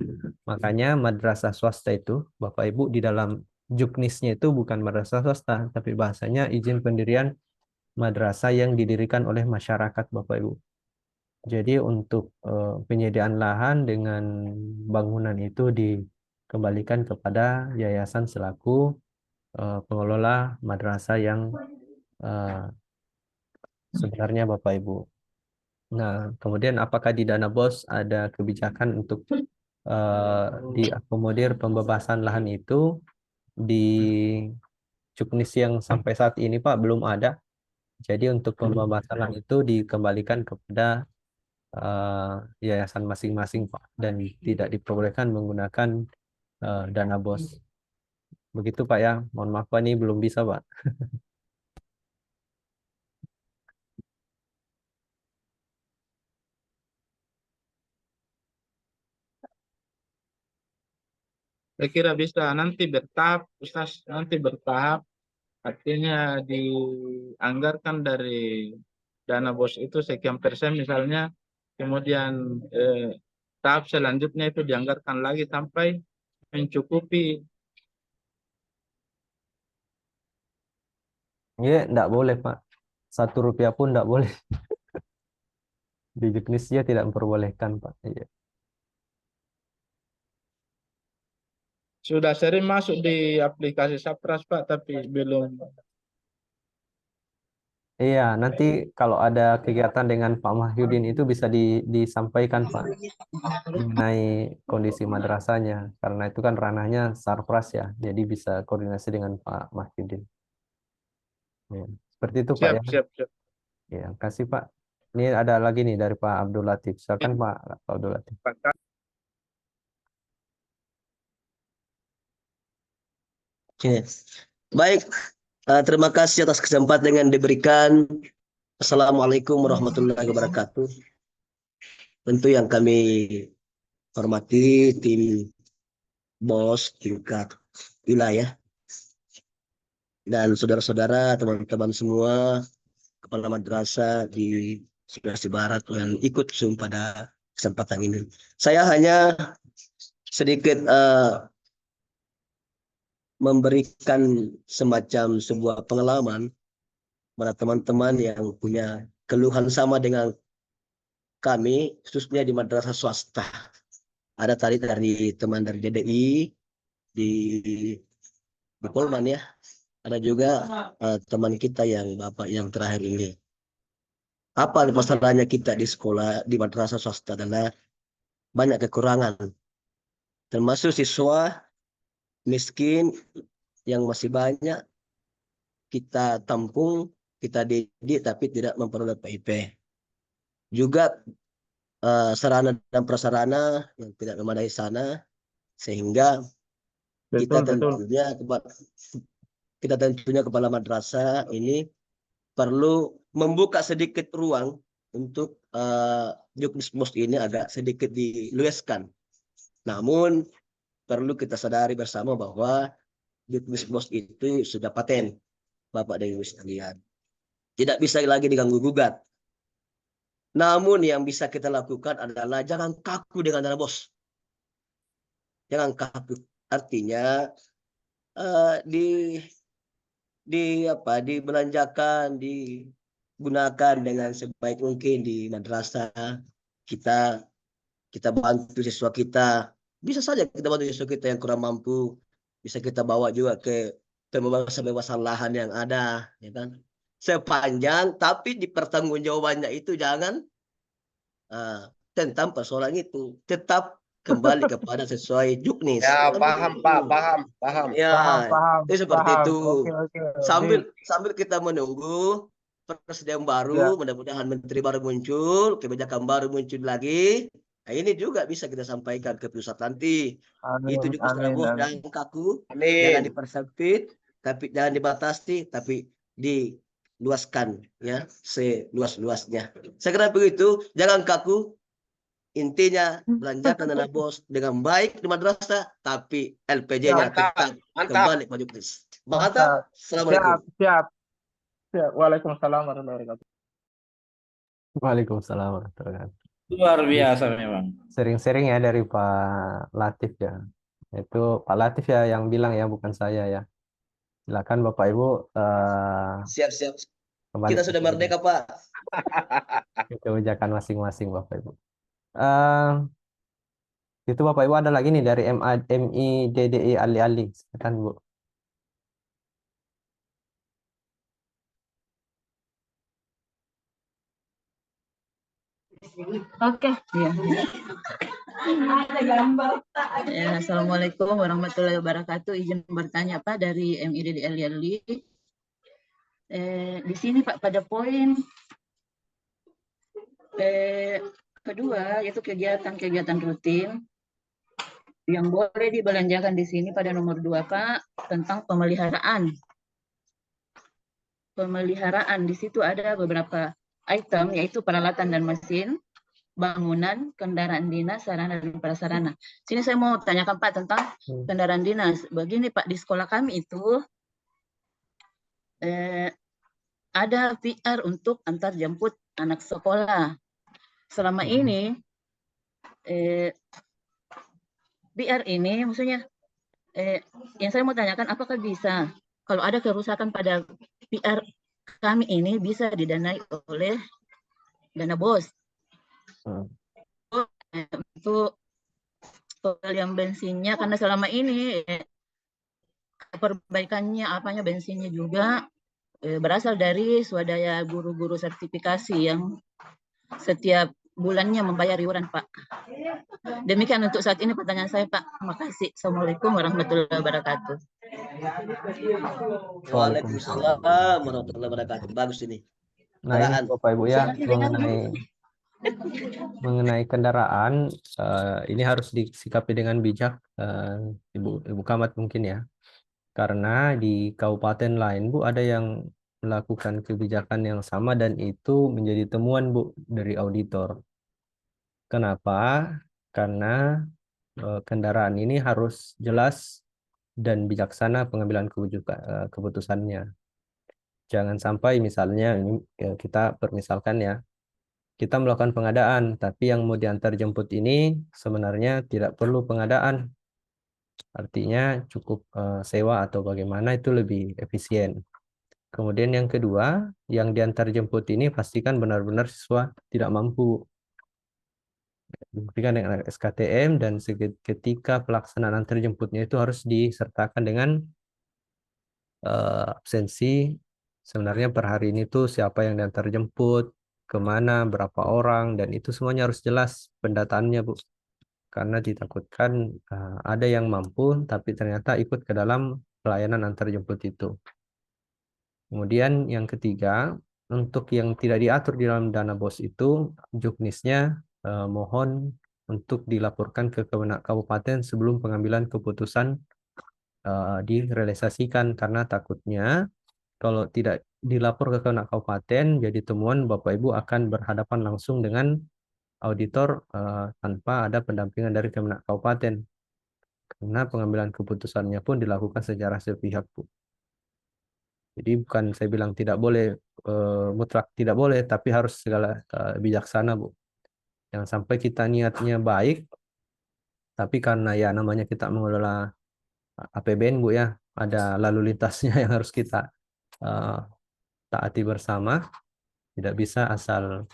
Makanya madrasah swasta itu, Bapak Ibu, di dalam juknisnya itu bukan madrasah swasta, tapi bahasanya izin pendirian madrasah yang didirikan oleh masyarakat, Bapak Ibu. Jadi untuk penyediaan lahan dengan bangunan itu dikembalikan kepada yayasan selaku pengelola madrasah yang eh, sebenarnya, Bapak Ibu. Nah, kemudian apakah di dana BOS ada kebijakan untuk diakomodir pembebasan lahan itu? Di juknis yang sampai saat ini Pak belum ada. Jadi untuk pembebasan lahan itu dikembalikan kepada yayasan masing-masing Pak, dan tidak diperbolehkan menggunakan dana BOS. Begitu Pak ya. Mohon maaf Pak, ini belum bisa Pak. Saya kira bisa nanti bertahap, Ustaz, nanti bertahap. Artinya dianggarkan dari dana BOS itu sekian persen misalnya, kemudian tahap selanjutnya itu dianggarkan lagi sampai mencukupi. Iya, enggak boleh Pak. 1 rupiah pun enggak boleh. Di juknisnya tidak memperbolehkan Pak. Iya. Sudah sering masuk di aplikasi Sapras Pak, tapi belum. Iya, nanti kalau ada kegiatan dengan Pak Mahyudin itu bisa disampaikan Pak mengenai kondisi madrasahnya, karena itu kan ranahnya Sarpras ya, jadi bisa koordinasi dengan Pak Mahyudin. Ya, seperti itu Pak Siap, ya. siap, siap. Ya, kasih Pak. Ini ada lagi nih dari Pak Abdul Latif. Silakan Pak Abdul Latif. Pak. Oke. Baik, terima kasih atas kesempatan yang diberikan. Assalamualaikum warahmatullahi wabarakatuh. Tentu yang kami hormati tim BOS tingkat wilayah dan saudara-saudara, teman-teman semua, kepala madrasah di Sulawesi Barat yang ikut Zoom pada kesempatan ini. Saya hanya sedikit memberikan semacam sebuah pengalaman pada teman-teman yang punya keluhan sama dengan kami, khususnya di madrasah swasta. Ada tadi dari teman dari DDI, di Polman ya. Ada juga teman kita yang Bapak yang terakhir ini. Apa masalahnya kita di sekolah, di madrasah swasta adalah banyak kekurangan. Termasuk siswa miskin yang masih banyak kita tampung, kita didik tapi tidak memperoleh PIP. Juga sarana dan prasarana yang tidak memadai sana, sehingga kita tentunya kepala madrasah ini perlu membuka sedikit ruang untuk juknis BOS ini agak sedikit diluaskan. Namun perlu kita sadari bersama bahwa juknis BOS itu sudah paten, Bapak dan Ibu sekalian. Tidak bisa lagi diganggu gugat. Namun yang bisa kita lakukan adalah jangan kaku dengan dana BOS. Jangan kaku. Artinya dibelanjakan, digunakan dengan sebaik mungkin di madrasah kita. Kita bantu siswa kita. Bisa saja kita bantu siswa kita yang kurang mampu. Bisa kita bawa juga ke pembebasan lahan yang ada, ya kan? Sepanjang tapi di pertanggungjawabannya itu jangan tentang persoalan itu, tetap kembali kepada sesuai juknis. Ya, paham Pak, paham. Ya, Paham, itu seperti paham. itu. Oke. Sambil kita menunggu presiden baru, Ya. mudah-mudahan menteri baru muncul, kebijakan baru muncul lagi. Nah, ini juga bisa kita sampaikan ke pusat nanti. Amin, Itu juga amin, BOS amin. jangan kaku, jangan Amin. dipersempit, tapi jangan dibatasi, tapi diluaskan ya seluas-luasnya. Saya kira begitu, jangan kaku. Intinya belanjakan dana bos dengan baik di madrasah, tapi LPJ-nya Mantap, tetap mantap, kembali ke Juknis. Mantap. mantap. Assalamualaikum. Siap, siap. Waalaikumsalam warahmatullahi wabarakatuh. Waalaikumsalam warahmatullahi wabarakatuh. Luar Jadi biasa memang. sering-sering ya dari Pak Latif ya. Itu Pak Latif ya yang bilang ya, bukan saya ya. Silakan Bapak Ibu Siap-siap. kembali Kita ke sudah merdeka, Pak. kebijakan masing-masing Bapak Ibu. Eh, itu Bapak Ibu ada lagi nih dari MIDDI Ali-Ali. Silakan Bu. Oke, ya. Ya, Assalamualaikum warahmatullahi wabarakatuh. Izin bertanya Pak dari MIDDI Ali. Di sini Pak pada poin kedua yaitu kegiatan-kegiatan rutin yang boleh dibelanjakan di sini pada nomor 2 Pak tentang pemeliharaan. Pemeliharaan di situ ada beberapa item yaitu peralatan dan mesin, bangunan, kendaraan dinas, sarana dan prasarana. Sini saya mau tanyakan Pak tentang kendaraan dinas. Begini Pak, di sekolah kami itu ada PR untuk antar jemput anak sekolah. Selama ini PR ini maksudnya yang saya mau tanyakan apakah bisa kalau ada kerusakan pada PR kami ini bisa didanai oleh dana BOS. Untuk pembelian bensinnya karena selama ini perbaikannya apanya bensinnya juga berasal dari swadaya guru-guru sertifikasi yang setiap bulannya membayar iuran Pak. Demikian untuk saat ini pertanyaan saya Pak. Terima kasih. Assalamualaikum warahmatullahi wabarakatuh. Waalaikumsalam warahmatullahi wabarakatuh. Bagus ini. Nah ini Bapak Ibu ya mengenai kendaraan ini harus disikapi dengan bijak Ibu Kamat mungkin ya. Karena di kabupaten lain Bu ada yang melakukan kebijakan yang sama dan itu menjadi temuan Bu dari auditor. Kenapa? Karena kendaraan ini harus jelas dan bijaksana pengambilan keputusannya. Jangan sampai misalnya ini kita permisalkan ya, kita melakukan pengadaan, tapi yang mau diantar jemput ini sebenarnya tidak perlu pengadaan. Artinya cukup sewa atau bagaimana itu lebih efisien. Kemudian yang kedua, yang diantar jemput ini pastikan benar-benar siswa tidak mampu. Dibuktikan dengan SKTM dan ketika pelaksanaan antar jemputnya itu harus disertakan dengan absensi. Sebenarnya per hari ini tuh siapa yang diantar jemput, kemana, berapa orang, dan itu semuanya harus jelas pendataannya Bu. Karena ditakutkan ada yang mampu tapi ternyata ikut ke dalam pelayanan antar jemput itu. Kemudian yang ketiga, untuk yang tidak diatur di dalam dana BOS itu, juknisnya mohon untuk dilaporkan ke kabupaten sebelum pengambilan keputusan direalisasikan, karena takutnya kalau tidak dilapor ke kabupaten jadi temuan Bapak Ibu akan berhadapan langsung dengan auditor tanpa ada pendampingan dari Kemenak Kabupaten, karena pengambilan keputusannya pun dilakukan secara sepihak Bu. Jadi bukan saya bilang tidak boleh mutlak tidak boleh, tapi harus segala bijaksana Bu. Jangan sampai kita niatnya baik, tapi karena ya namanya kita mengelola APBN Bu ya, ada lalu lintasnya yang harus kita taati bersama. Tidak bisa asal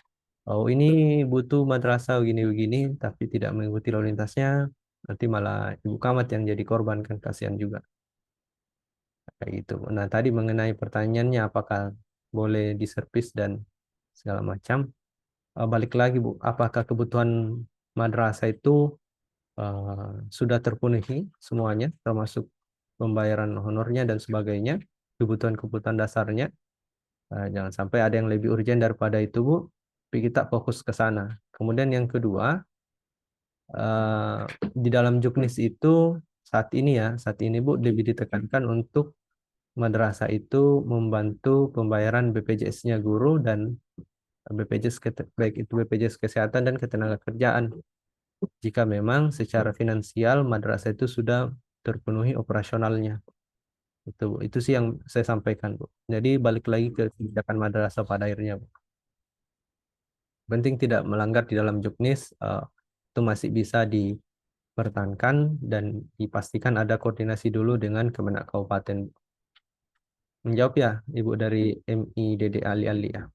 oh ini butuh madrasah begini-begini, tapi tidak mengikuti lalu lintasnya, nanti malah Ibu Kamat yang jadi korban, kan kasihan juga. Kayak gitu. Nah tadi mengenai pertanyaannya apakah boleh diservis dan segala macam, balik lagi Bu, apakah kebutuhan madrasah itu sudah terpenuhi semuanya, termasuk pembayaran honornya dan sebagainya, kebutuhan-kebutuhan dasarnya. Jangan sampai ada yang lebih urgent daripada itu Bu, tapi kita fokus ke sana. Kemudian yang kedua, di dalam juknis itu saat ini Bu lebih ditekankan untuk madrasah itu membantu pembayaran BPJS-nya guru dan baik itu BPJS Kesehatan dan Ketenagakerjaan. Jika memang secara finansial madrasah itu sudah terpenuhi operasionalnya. Itu sih yang saya sampaikan, Bu. Jadi balik lagi ke kebijakan madrasah pada akhirnya, Bu. Penting tidak melanggar di dalam juknis, itu masih bisa dipertahankan dan dipastikan ada koordinasi dulu dengan Kemenak Kabupaten. Menjawab ya, Ibu dari MIDD Ali ya.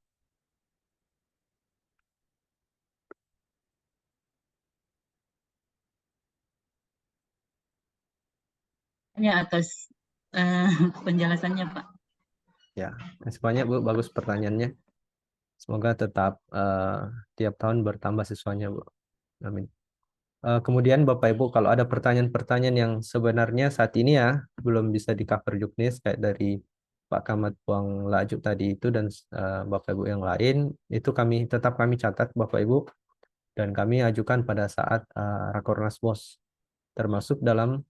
Hanya atas penjelasannya, Pak. Ya, masih banyak, Bu. Bagus pertanyaannya. Semoga tetap tiap tahun bertambah siswanya, Bu. Amin. Kemudian Bapak Ibu, kalau ada pertanyaan-pertanyaan yang sebenarnya saat ini ya belum bisa di-cover juknis kayak dari Pak Kamat Buang Lajuk tadi itu dan Bapak Ibu yang lain, itu tetap kami catat Bapak Ibu dan kami ajukan pada saat Rakornas BOS, termasuk dalam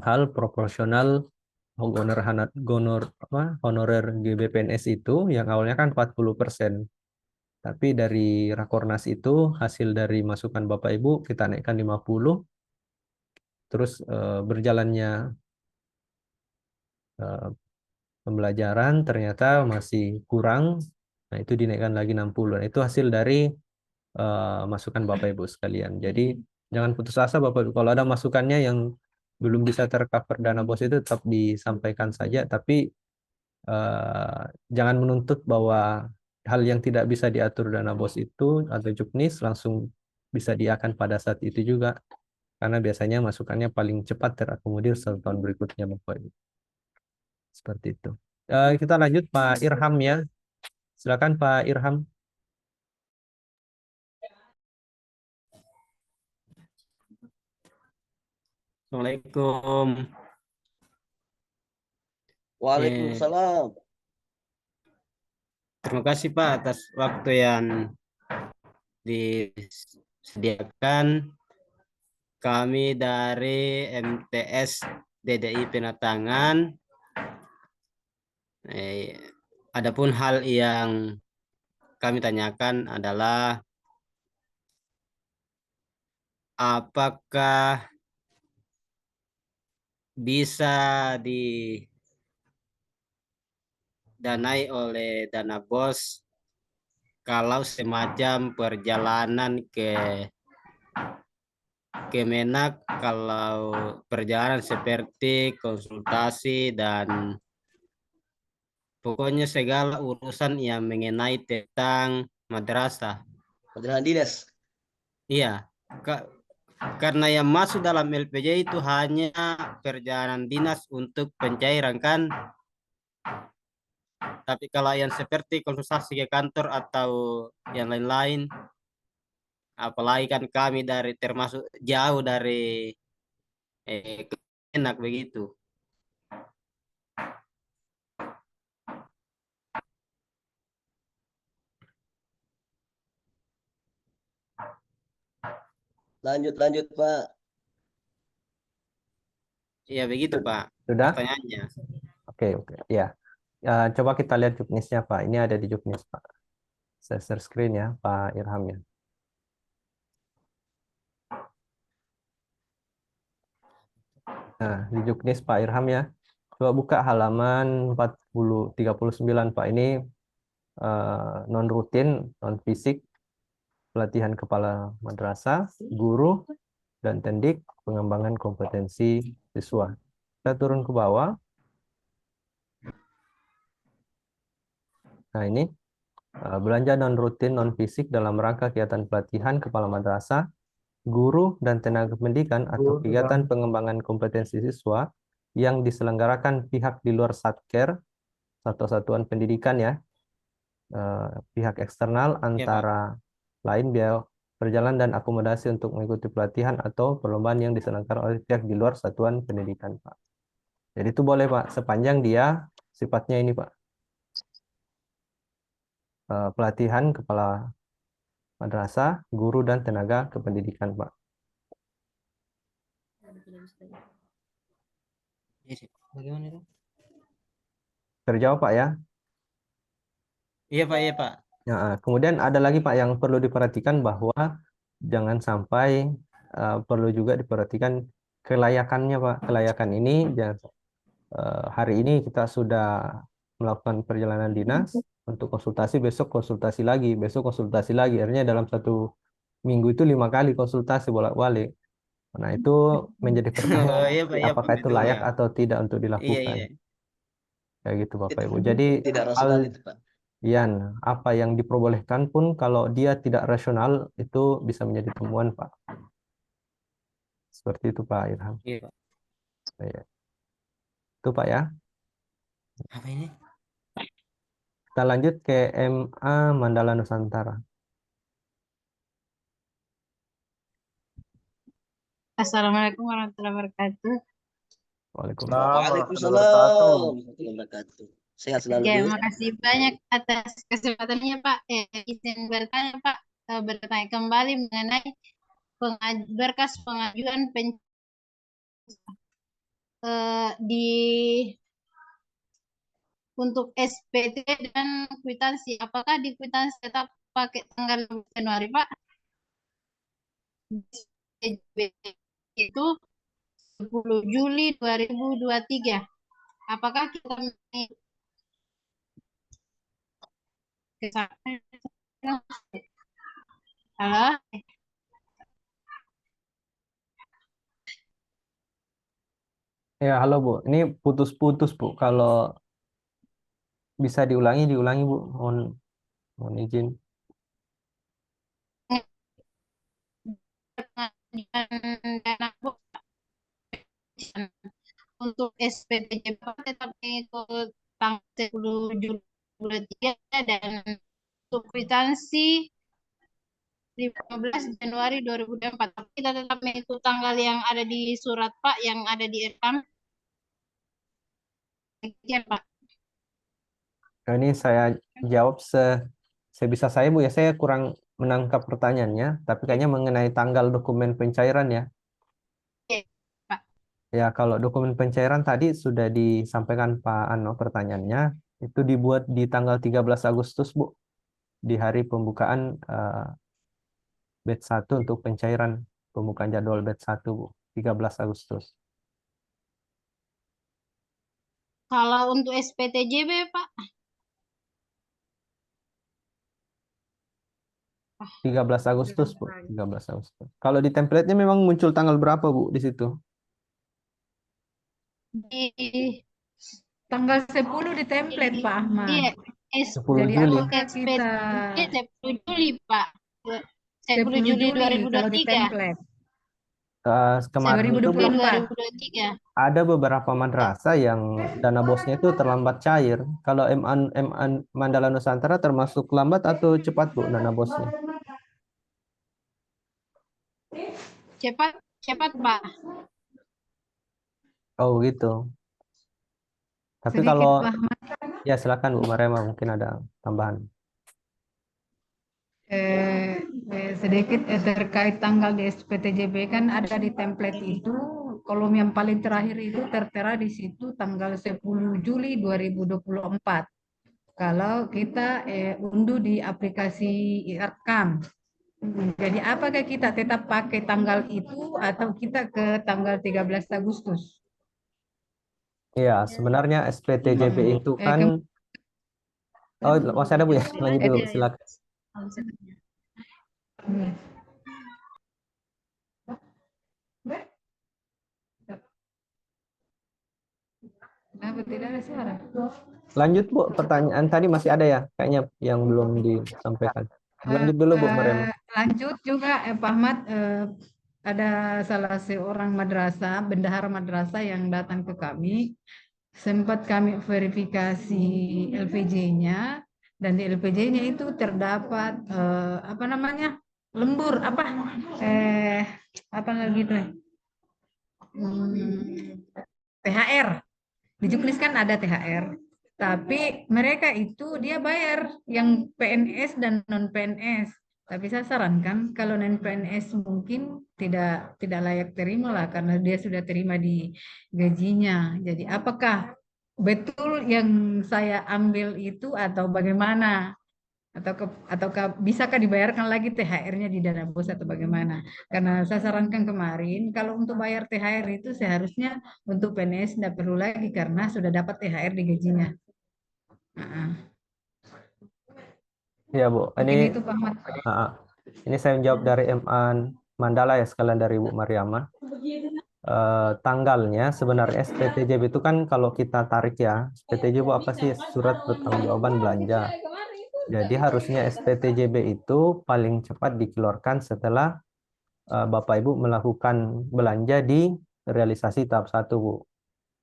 hal proporsional honorer GBPNS itu yang awalnya kan 40%. Tapi dari Rakornas itu hasil dari masukan Bapak Ibu kita naikkan 50. Terus berjalannya pembelajaran ternyata masih kurang. Nah, itu dinaikkan lagi 60. Nah, itu hasil dari masukan Bapak Ibu sekalian. Jadi jangan putus asa Bapak Ibu. Kalau ada masukannya yang belum bisa tercover dana BOS itu tetap disampaikan saja. Tapi jangan menuntut bahwa hal yang tidak bisa diatur dana BOS itu atau juknis langsung bisa diakan pada saat itu juga. Karena biasanya masukannya paling cepat terakomodir 1 tahun berikutnya Bapak Ibu. Seperti itu. Kita lanjut Pak Irham ya. Silakan Pak Irham. Assalamualaikum. Waalaikumsalam. Terima kasih Pak atas waktu yang disediakan. Kami dari MTS DDI Penatangan. Adapun hal yang kami tanyakan adalah apakah bisa didanai oleh dana BOS kalau semacam perjalanan ke Kemenak, kalau perjalanan seperti konsultasi dan pokoknya segala urusan yang mengenai tentang madrasah. Madrasah dinas. Iya, karena yang masuk dalam LPJ itu hanya perjalanan dinas untuk pencairan kan. Tapi kalau yang seperti konsultasi ke kantor atau yang lain-lain, apalagi kan kami termasuk jauh dari enak begitu. Lanjut Pak. Iya begitu Pak. Sudah? Pertanyaannya. Oke. Ya. Coba kita lihat juknisnya Pak. Ini ada di juknis Pak. Saya share screen ya Pak Irham ya. Nah, di juknis Pak Irham ya. Coba buka halaman 39 Pak. Ini non rutin, non fisik, pelatihan kepala madrasah, guru dan tendik, pengembangan kompetensi siswa. Kita turun ke bawah. Nah, ini belanja non rutin non fisik dalam rangka kegiatan pelatihan kepala madrasah, guru dan tenaga pendidikan atau kegiatan pengembangan kompetensi siswa yang diselenggarakan pihak di luar Satker atau satuan pendidikan ya, pihak eksternal antara lain biaya perjalanan dan akomodasi untuk mengikuti pelatihan atau perlombaan yang diselenggarakan oleh pihak di luar satuan pendidikan Pak. Jadi itu boleh Pak, sepanjang dia sifatnya ini Pak, pelatihan kepala madrasah, guru dan tenaga kependidikan Pak. Terjawab Pak ya? Iya Pak, iya Pak. Ya, kemudian ada lagi Pak yang perlu diperhatikan bahwa jangan sampai perlu juga diperhatikan kelayakannya Pak. Kelayakan ini hari ini kita sudah melakukan perjalanan dinas untuk konsultasi, besok konsultasi lagi, besok konsultasi lagi. Artinya dalam 1 minggu itu 5 kali konsultasi bolak-balik. Nah, itu menjadi Oh pertanyaan iya Pak, iya Pak, apakah itu betul layak ya. atau tidak untuk Iya, dilakukan. iya. Kayak gitu Bapak Ibu. Jadi Tidak hal rasional itu, Pak. apa yang diperbolehkan pun kalau dia tidak rasional itu bisa menjadi temuan Pak. Seperti itu Pak Irham. Iya Pak. Ya. Itu Pak ya. Apa ini? Kita lanjut ke MA Mandala Nusantara. Assalamualaikum warahmatullahi wabarakatuh. Waalaikumsalam. Waalaikumsalam warahmatullahi wabarakatuh. Sehat selalu, Ya, Bu. makasih banyak atas kesempatannya Pak. Izin bertanya Pak, bertanya kembali mengenai berkas pengajuan di untuk SPT dan kwitansi. Apakah di kwitansi tetap pakai tanggal Januari Pak? Itu 10 Juli 2023. Apakah kita halo? Ya, halo Bu. Ini putus-putus Bu. Kalau bisa diulangi Bu. Mohon izin. Untuk SPTJB tetap mengikut tanggal 10 Juli 2023 dan untuk kwitansi 15 Januari 2024. Tapi kita tetap mengikut tanggal yang ada di surat Pak, yang ada di rekam. Ya, Pak. Nah, ini saya jawab sebisa saya Bu ya. Saya kurang menangkap pertanyaannya, tapi kayaknya mengenai tanggal dokumen pencairan ya. Iya, Pak. Ya, kalau dokumen pencairan tadi sudah disampaikan Pak Ano pertanyaannya, itu dibuat di tanggal 13 Agustus Bu, di hari pembukaan batch 1 untuk pencairan pembukaan jadwal batch 1 Bu, 13 Agustus. Kalau untuk SPTJB Pak, 13 Agustus Bu, 13 Agustus. Kalau di template-nya memang muncul tanggal berapa Bu di situ? di Tanggal 10 di template Pak Ahmad. Iya, 10 Jadi Juli. apakah kita 10 Juli Pak. 10 10 Juli Juli kalau di 2023. template Kemarin itu Bu, 2024. ada beberapa madrasah yang dana bosnya itu terlambat cair. Kalau MA Mandala Nusantara termasuk lambat atau cepat Bu dana bosnya? Cepat Pak. Oh gitu. Tapi Sedikit kalau Pak Ahmad. ya silakan Bu Marema, mungkin ada tambahan. Sedikit terkait tanggal di SPTJB kan ada di template itu, kolom yang paling terakhir itu tertera di situ tanggal 10 Juli 2024. Kalau kita unduh di aplikasi Rekam. Jadi apakah kita tetap pakai tanggal itu atau kita ke tanggal 13 Agustus? Iya, sebenarnya SPTJB itu kan masih ada Bu ya? Lanjut dulu, silakan. Kenapa tidak ada suara? Lanjut Bu, pertanyaan tadi masih ada ya? Kayaknya yang belum disampaikan. Lanjut dulu Bu Marema. Lanjut juga Pak Ahmad, ada salah seorang madrasah, bendahara madrasah yang datang ke kami. Sempat kami verifikasi LPJ-nya, dan di LPJ-nya itu terdapat apa namanya, lembur apa lagi itu THR, dituliskan ada THR, tapi mereka itu dia bayar yang PNS dan non PNS. Tapi saya sarankan kalau non PNS mungkin tidak layak terima lah, karena dia sudah terima di gajinya. Jadi apakah betul yang saya ambil itu atau bagaimana? Ataukah bisakah dibayarkan lagi THR-nya di dana bos atau bagaimana? Karena saya sarankan kemarin kalau untuk bayar THR itu seharusnya untuk PNS tidak perlu lagi karena sudah dapat THR di gajinya. Ya Bu, Mungkin ini itu Pak Ahmad. ini saya menjawab dari MA Mandala ya, sekalian dari Bu Mariama. Tanggalnya sebenarnya SPTJB itu kan kalau kita tarik ya, SPTJB apa sih? Surat Pertanggungjawaban Belanja. Jadi harusnya SPTJB itu paling cepat dikeluarkan setelah Bapak Ibu melakukan belanja di realisasi tahap 1, Bu.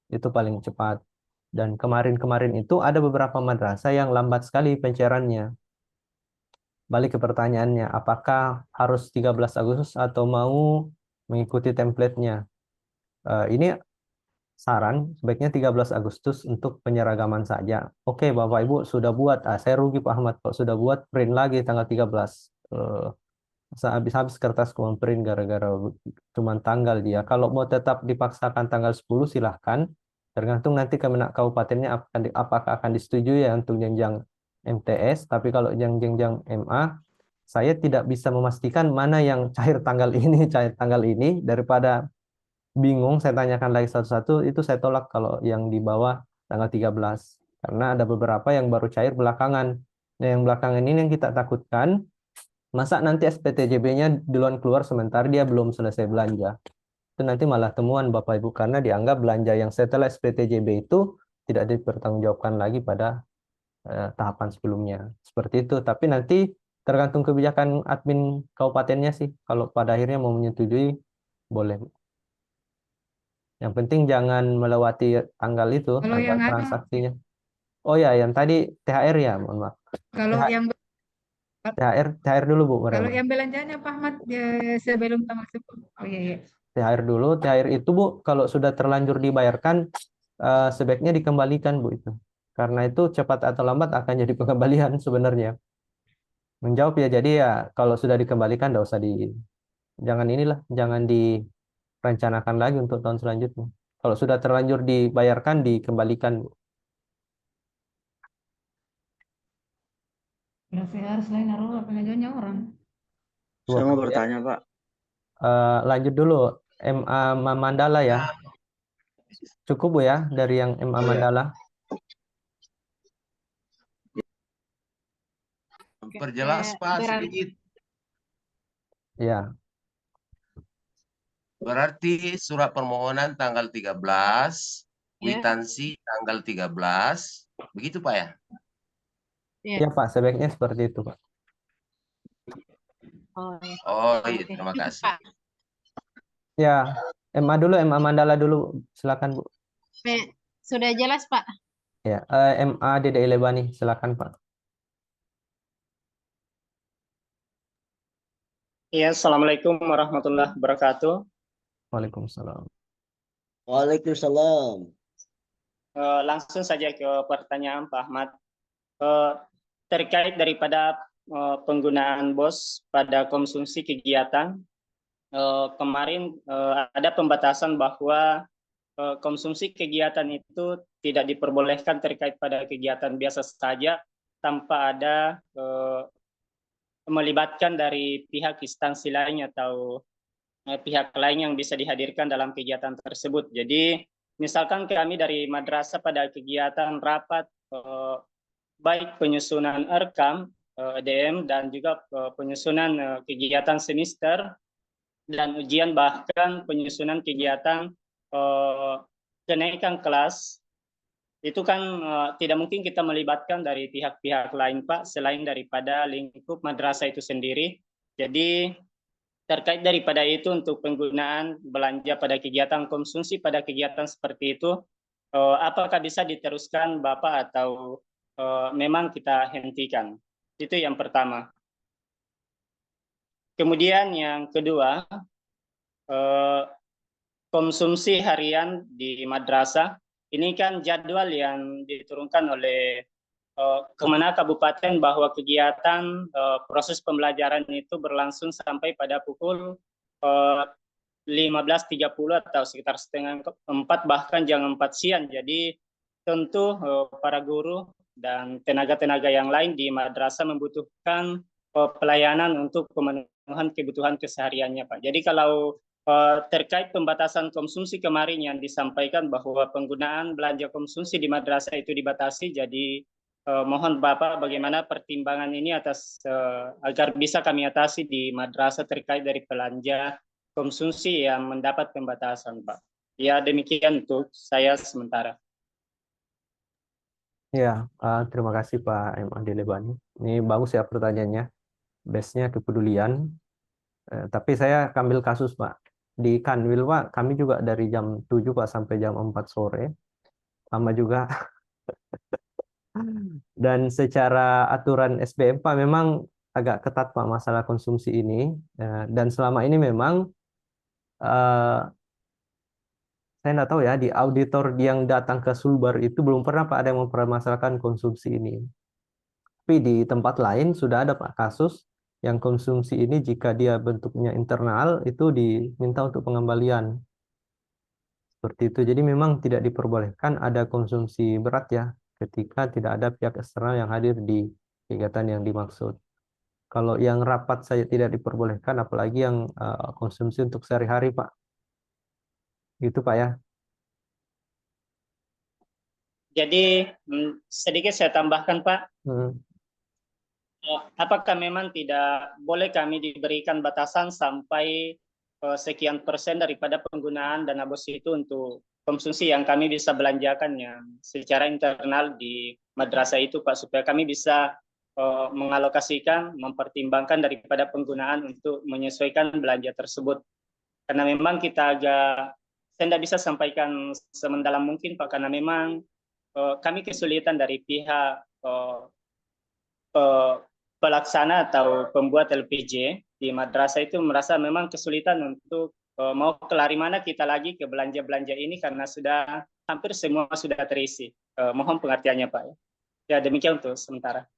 Itu paling cepat. Dan kemarin-kemarin itu ada beberapa madrasah yang lambat sekali pencairannya. Balik ke pertanyaannya, apakah harus 13 Agustus atau mau mengikuti template-nya? Ini saran, sebaiknya 13 Agustus untuk penyeragaman saja. Oke, Bapak Ibu sudah buat, saya rugi Pak Ahmad, kalau sudah buat print lagi tanggal 13. Habis-habis kertas print gara-gara cuma tanggal dia. Kalau mau tetap dipaksakan tanggal 10 silahkan, tergantung nanti Kemenak Kabupatennya apakah akan disetujui ya untuk jenjang MTS, tapi kalau jenjang MA, saya tidak bisa memastikan mana yang cair tanggal ini, cair tanggal ini, daripada bingung saya tanyakan lagi satu-satu, itu saya tolak kalau yang di bawah tanggal 13. Karena ada beberapa yang baru cair belakangan. Nah, yang belakangan ini yang kita takutkan, masa nanti SPTJB-nya duluan keluar sementara dia belum selesai belanja. Itu nanti malah temuan Bapak Ibu, karena dianggap belanja yang setelah SPTJB itu tidak dipertanggungjawabkan lagi pada tahapan sebelumnya. Seperti itu. Tapi nanti tergantung kebijakan admin kabupatennya sih. Kalau pada akhirnya mau menyetujui, boleh. Yang penting jangan melewati tanggal itu, Kalau tanggal yang transaksinya. Oh ya, yang tadi THR ya, mohon maaf. Kalau yang THR dulu Bu kalau Mariam. yang belanjanya Pak Ahmad sebelum tanggal 10. Oh iya, iya. THR dulu, THR itu Bu, kalau sudah terlanjur dibayarkan, sebaiknya dikembalikan Bu itu. Karena itu cepat atau lambat akan jadi pengembalian sebenarnya. Menjawab ya, jadi ya kalau sudah dikembalikan jangan direncanakan lagi untuk tahun selanjutnya. Kalau sudah terlanjur dibayarkan, dikembalikan Bu. Saya harus lain naruh pengajuannya orang. Saya mau bertanya, Pak. Lanjut dulu, MA Mandala ya. Cukup Bu ya dari yang MA Mandala. Perjelas Pak sedikit. Ya. Berarti surat permohonan tanggal 13, kwitansi tanggal 13, begitu Pak ya? Ya Pak, sebaiknya seperti itu Pak. Oh iya, terima kasih. Ya, MA dulu, MA Mandala dulu, silakan Bu. Sudah jelas Pak. Ya, MA Dede Lebani, silakan Pak. Ya, Assalamualaikum warahmatullahi wabarakatuh. Waalaikumsalam. Waalaikumsalam. Langsung saja ke pertanyaan Pak Ahmad. Terkait daripada penggunaan BOS pada konsumsi kegiatan, kemarin ada pembatasan bahwa konsumsi kegiatan itu tidak diperbolehkan terkait pada kegiatan biasa saja tanpa ada melibatkan dari pihak instansi lain atau pihak lain yang bisa dihadirkan dalam kegiatan tersebut. Jadi misalkan kami dari madrasah pada kegiatan rapat baik penyusunan ERKAM, EDM, dan juga penyusunan kegiatan semester dan ujian, bahkan penyusunan kegiatan kenaikan kelas, itu kan tidak mungkin kita melibatkan dari pihak-pihak lain Pak, selain daripada lingkup madrasah itu sendiri. Jadi terkait daripada itu untuk penggunaan belanja pada kegiatan konsumsi pada kegiatan seperti itu, apakah bisa diteruskan Bapak atau memang kita hentikan? Itu yang pertama. Kemudian yang kedua, konsumsi harian di madrasah, ini kan jadwal yang diturunkan oleh Kemenak Kabupaten bahwa kegiatan proses pembelajaran itu berlangsung sampai pada pukul 15.30 atau sekitar setengah 4, bahkan jam 4 siang. Jadi tentu para guru dan tenaga-tenaga yang lain di madrasah membutuhkan pelayanan untuk pemenuhan kebutuhan kesehariannya, Pak. Jadi kalau terkait pembatasan konsumsi kemarin yang disampaikan bahwa penggunaan belanja konsumsi di madrasah itu dibatasi, jadi mohon Bapak bagaimana pertimbangan ini atas agar bisa kami atasi di madrasah terkait dari belanja konsumsi yang mendapat pembatasan, Pak. Ya, demikian untuk saya sementara. Ya, terima kasih Pak M. Ade Lebani. Ini bagus ya pertanyaannya. Base-nya kepedulian. Tapi saya ambil kasus Pak. Di Kanwil Pak, kami juga dari jam 7 Pak sampai jam 4 sore. Sama juga. Dan secara aturan SBM Pak memang agak ketat Pak masalah konsumsi ini. Dan selama ini memang saya nggak tahu ya, di auditor yang datang ke Sulbar itu belum pernah Pak ada yang mempermasalahkan konsumsi ini. Tapi di tempat lain sudah ada Pak kasus yang konsumsi ini jika dia bentuknya internal itu diminta untuk pengembalian. Seperti itu. Jadi memang tidak diperbolehkan ada konsumsi berat ya ketika tidak ada pihak eksternal yang hadir di kegiatan yang dimaksud. Kalau yang rapat saya tidak diperbolehkan, apalagi yang konsumsi untuk sehari-hari Pak. Gitu Pak ya. Jadi sedikit saya tambahkan Pak. Apakah memang tidak boleh kami diberikan batasan sampai sekian persen daripada penggunaan dana BOS itu untuk konsumsi yang kami bisa belanjakan yang secara internal di madrasah itu Pak, supaya kami bisa mengalokasikan, mempertimbangkan daripada penggunaan untuk menyesuaikan belanja tersebut. Karena memang kita agak, saya tidak bisa sampaikan semendalam mungkin Pak, karena memang kami kesulitan dari pihak pelaksana atau pembuat LPJ di madrasah itu merasa memang kesulitan untuk mau kelari mana kita lagi ke belanja-belanja ini karena sudah hampir semua sudah terisi. Mohon pengertiannya Pak. Ya demikian untuk sementara.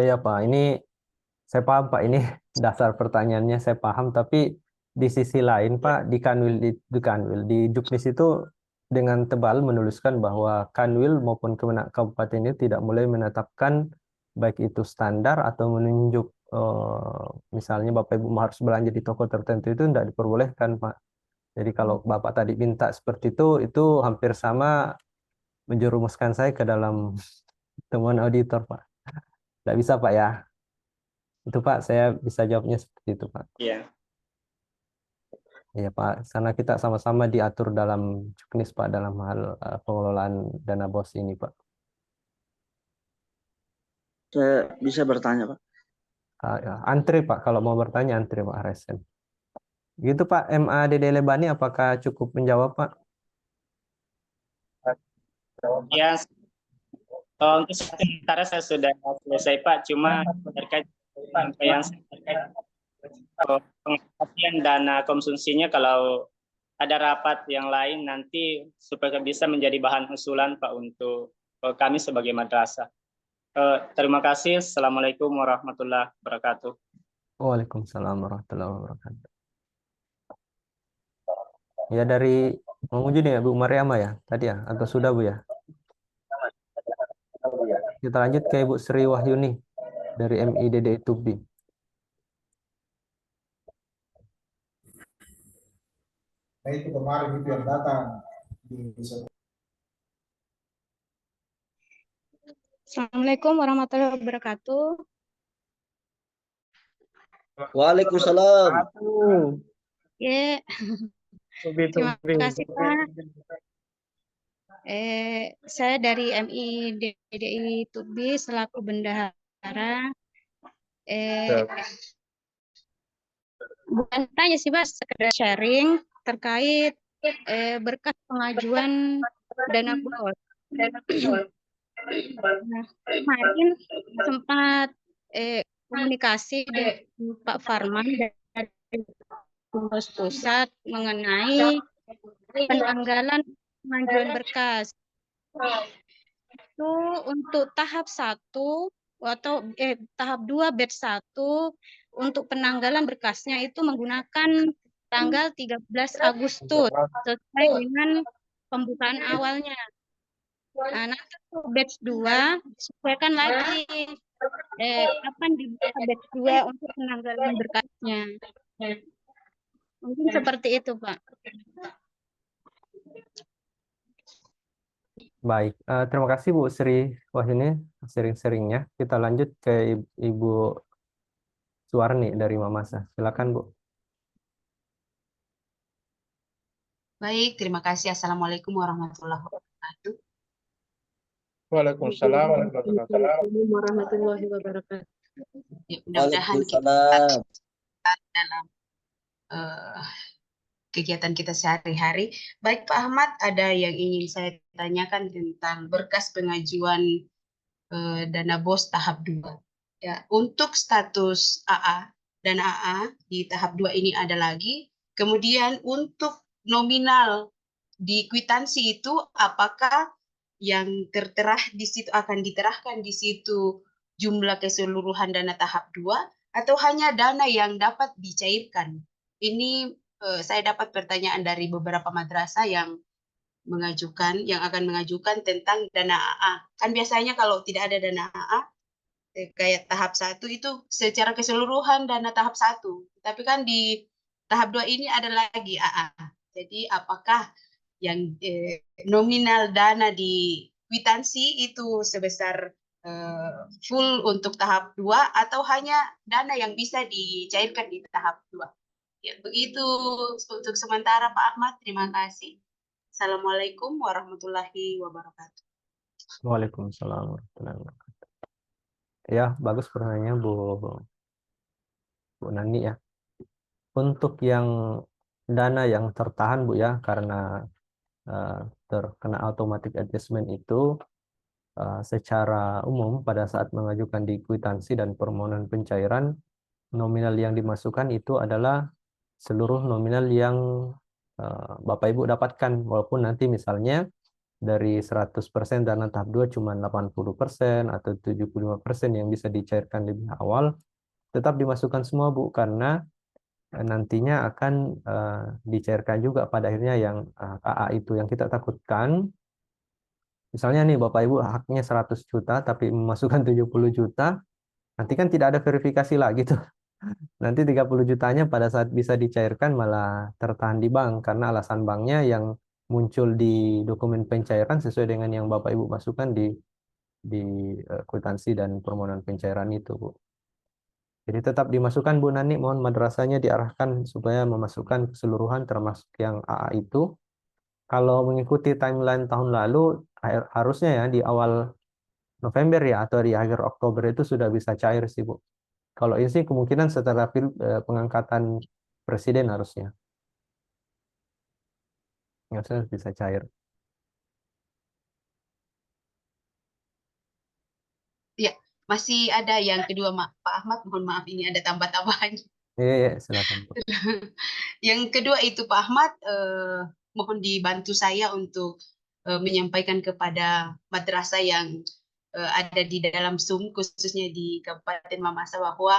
Iya Pak, ini saya paham Pak, ini dasar pertanyaannya saya paham, tapi di sisi lain Pak, di Juknis itu dengan tebal menuliskan bahwa Kanwil maupun Kemenak Kabupaten ini tidak boleh menetapkan baik itu standar atau menunjuk misalnya Bapak Ibu harus belanja di toko tertentu, itu tidak diperbolehkan Pak. Jadi kalau Bapak tadi minta seperti itu hampir sama menjerumuskan saya ke dalam temuan auditor Pak. Tidak bisa Pak ya. Itu Pak, saya bisa jawabnya seperti itu Pak. Iya. Iya Pak, karena kita sama-sama diatur dalam Juknis Pak dalam hal pengelolaan dana BOS ini Pak. Saya bisa bertanya Pak? Antri Pak, kalau mau bertanya antri Pak Resen. Gitu Pak, MA Dede Lebani apakah cukup menjawab Pak? Ya, untuk sementara saya sudah selesai Pak, cuma terkait yang terkait pengalokasian dana konsumsinya, kalau ada rapat yang lain nanti supaya bisa menjadi bahan usulan Pak untuk kami sebagai madrasah. Terima kasih. Assalamualaikum warahmatullahi wabarakatuh. Waalaikumsalam warahmatullahi wabarakatuh. Ya dari menguji nih ya Bu Mariama ya tadi ya, atau sudah Bu ya? Kita lanjut ke Ibu Sri Wahyuni dari MIDD Tubi. Nah itu kemarin itu yang datang di Assalamualaikum warahmatullahi wabarakatuh. Waalaikumsalam. Ya, terima kasih Pak. Saya dari MIDDI Tubi selaku bendahara. Bukan tanya sih Pak, sekedar sharing terkait berkas pengajuan dana BOS. Nah, kemarin sempat komunikasi dengan Pak Farman dari Pengurus Pusat mengenai penanggalan pengajuan berkas. Itu untuk tahap 1 atau tahap 2 batch 1 untuk penanggalan berkasnya itu menggunakan tanggal 13 Agustus sesuai dengan pembukaan awalnya. Nanti untuk batch 2 disesuaikan lagi kapan dibuka batch 2 untuk penanggalan berkasnya. Mungkin seperti itu, Pak. Baik, terima kasih Bu Sri Wahyuni sharing-sharingnya. Kita lanjut ke Ibu Suwarni dari Mamasa. Silakan Bu. Baik, terima kasih. Assalamualaikum warahmatullahi wabarakatuh. Waalaikumsalam warahmatullahi wabarakatuh. Ya, mudah-mudahan kita Waalaikumsalam. dalam kegiatan kita sehari-hari. Baik Pak Ahmad, ada yang ingin saya tanyakan tentang berkas pengajuan dana BOS tahap 2. Ya, untuk status AA, dana AA di tahap 2 ini ada lagi. Kemudian untuk nominal di kwitansi itu apakah yang tertera di situ akan diterahkan di situ jumlah keseluruhan dana tahap 2 atau hanya dana yang dapat dicairkan? Ini saya dapat pertanyaan dari beberapa madrasah yang akan mengajukan tentang dana AA. Kan biasanya kalau tidak ada dana AA, kayak tahap 1 itu secara keseluruhan dana tahap 1. Tapi kan di tahap 2 ini ada lagi AA. Jadi apakah yang nominal dana di kwitansi itu sebesar full untuk tahap 2 atau hanya dana yang bisa dicairkan di tahap 2? Ya, begitu untuk sementara Pak Ahmad. Terima kasih. Assalamualaikum warahmatullahi wabarakatuh. Waalaikumsalam warahmatullahi wabarakatuh. Ya, bagus pertanyaannya Bu Nani ya. Untuk yang dana yang tertahan Bu ya, karena terkena automatic adjustment itu secara umum pada saat mengajukan di kwitansi dan permohonan pencairan, nominal yang dimasukkan itu adalah seluruh nominal yang Bapak Ibu dapatkan, walaupun nanti misalnya dari 100% dana tahap 2 cuma 80% atau 75% yang bisa dicairkan lebih awal, tetap dimasukkan semua Bu, karena nantinya akan dicairkan juga pada akhirnya yang AA itu. Yang kita takutkan, misalnya nih Bapak Ibu haknya 100 juta tapi memasukkan 70 juta, nanti kan tidak ada verifikasi lagi tuh. Nanti 30 jutanya pada saat bisa dicairkan malah tertahan di bank karena alasan banknya yang muncul di dokumen pencairan sesuai dengan yang Bapak Ibu masukkan di kwitansi dan permohonan pencairan itu, Bu. Jadi tetap dimasukkan Bu Nani, mohon madrasahnya diarahkan supaya memasukkan keseluruhan termasuk yang AA itu. Kalau mengikuti timeline tahun lalu harusnya ya di awal November ya atau di akhir Oktober itu sudah bisa cair sih Bu. Kalau ini sih kemungkinan setelah pengangkatan presiden harusnya bisa cair. Ya, masih ada yang kedua Pak Ahmad, mohon maaf ini ada tambah-tambahan. Iya, silakan Bu. Yang kedua itu Pak Ahmad, mohon dibantu saya untuk menyampaikan kepada madrasah yang ada di dalam Zoom, khususnya di Kabupaten Mamasa, bahwa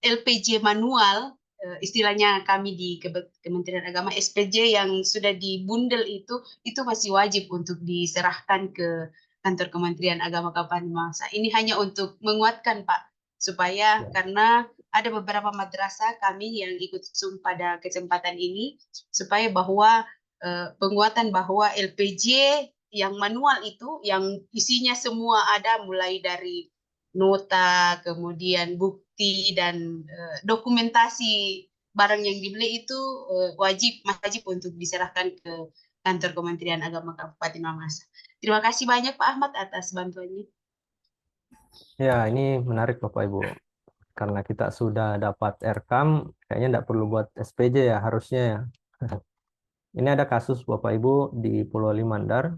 LPJ manual, istilahnya kami di Kementerian Agama, SPJ yang sudah dibundel itu masih wajib untuk diserahkan ke kantor Kementerian Agama Kabupaten Mamasa. Ini hanya untuk menguatkan Pak, supaya karena ada beberapa madrasah kami yang ikut Zoom pada kesempatan ini, supaya bahwa penguatan bahwa LPJ yang manual itu, yang isinya semua ada, mulai dari nota, kemudian bukti, dan dokumentasi barang yang dibeli itu wajib untuk diserahkan ke kantor Kementerian Agama Kabupaten Mamasa. Terima kasih banyak Pak Ahmad atas bantuannya. Ya, ini menarik Bapak Ibu. Karena kita sudah dapat RKAM, kayaknya tidak perlu buat SPJ ya, harusnya ya. Ini ada kasus Bapak Ibu di Pulau Limandar.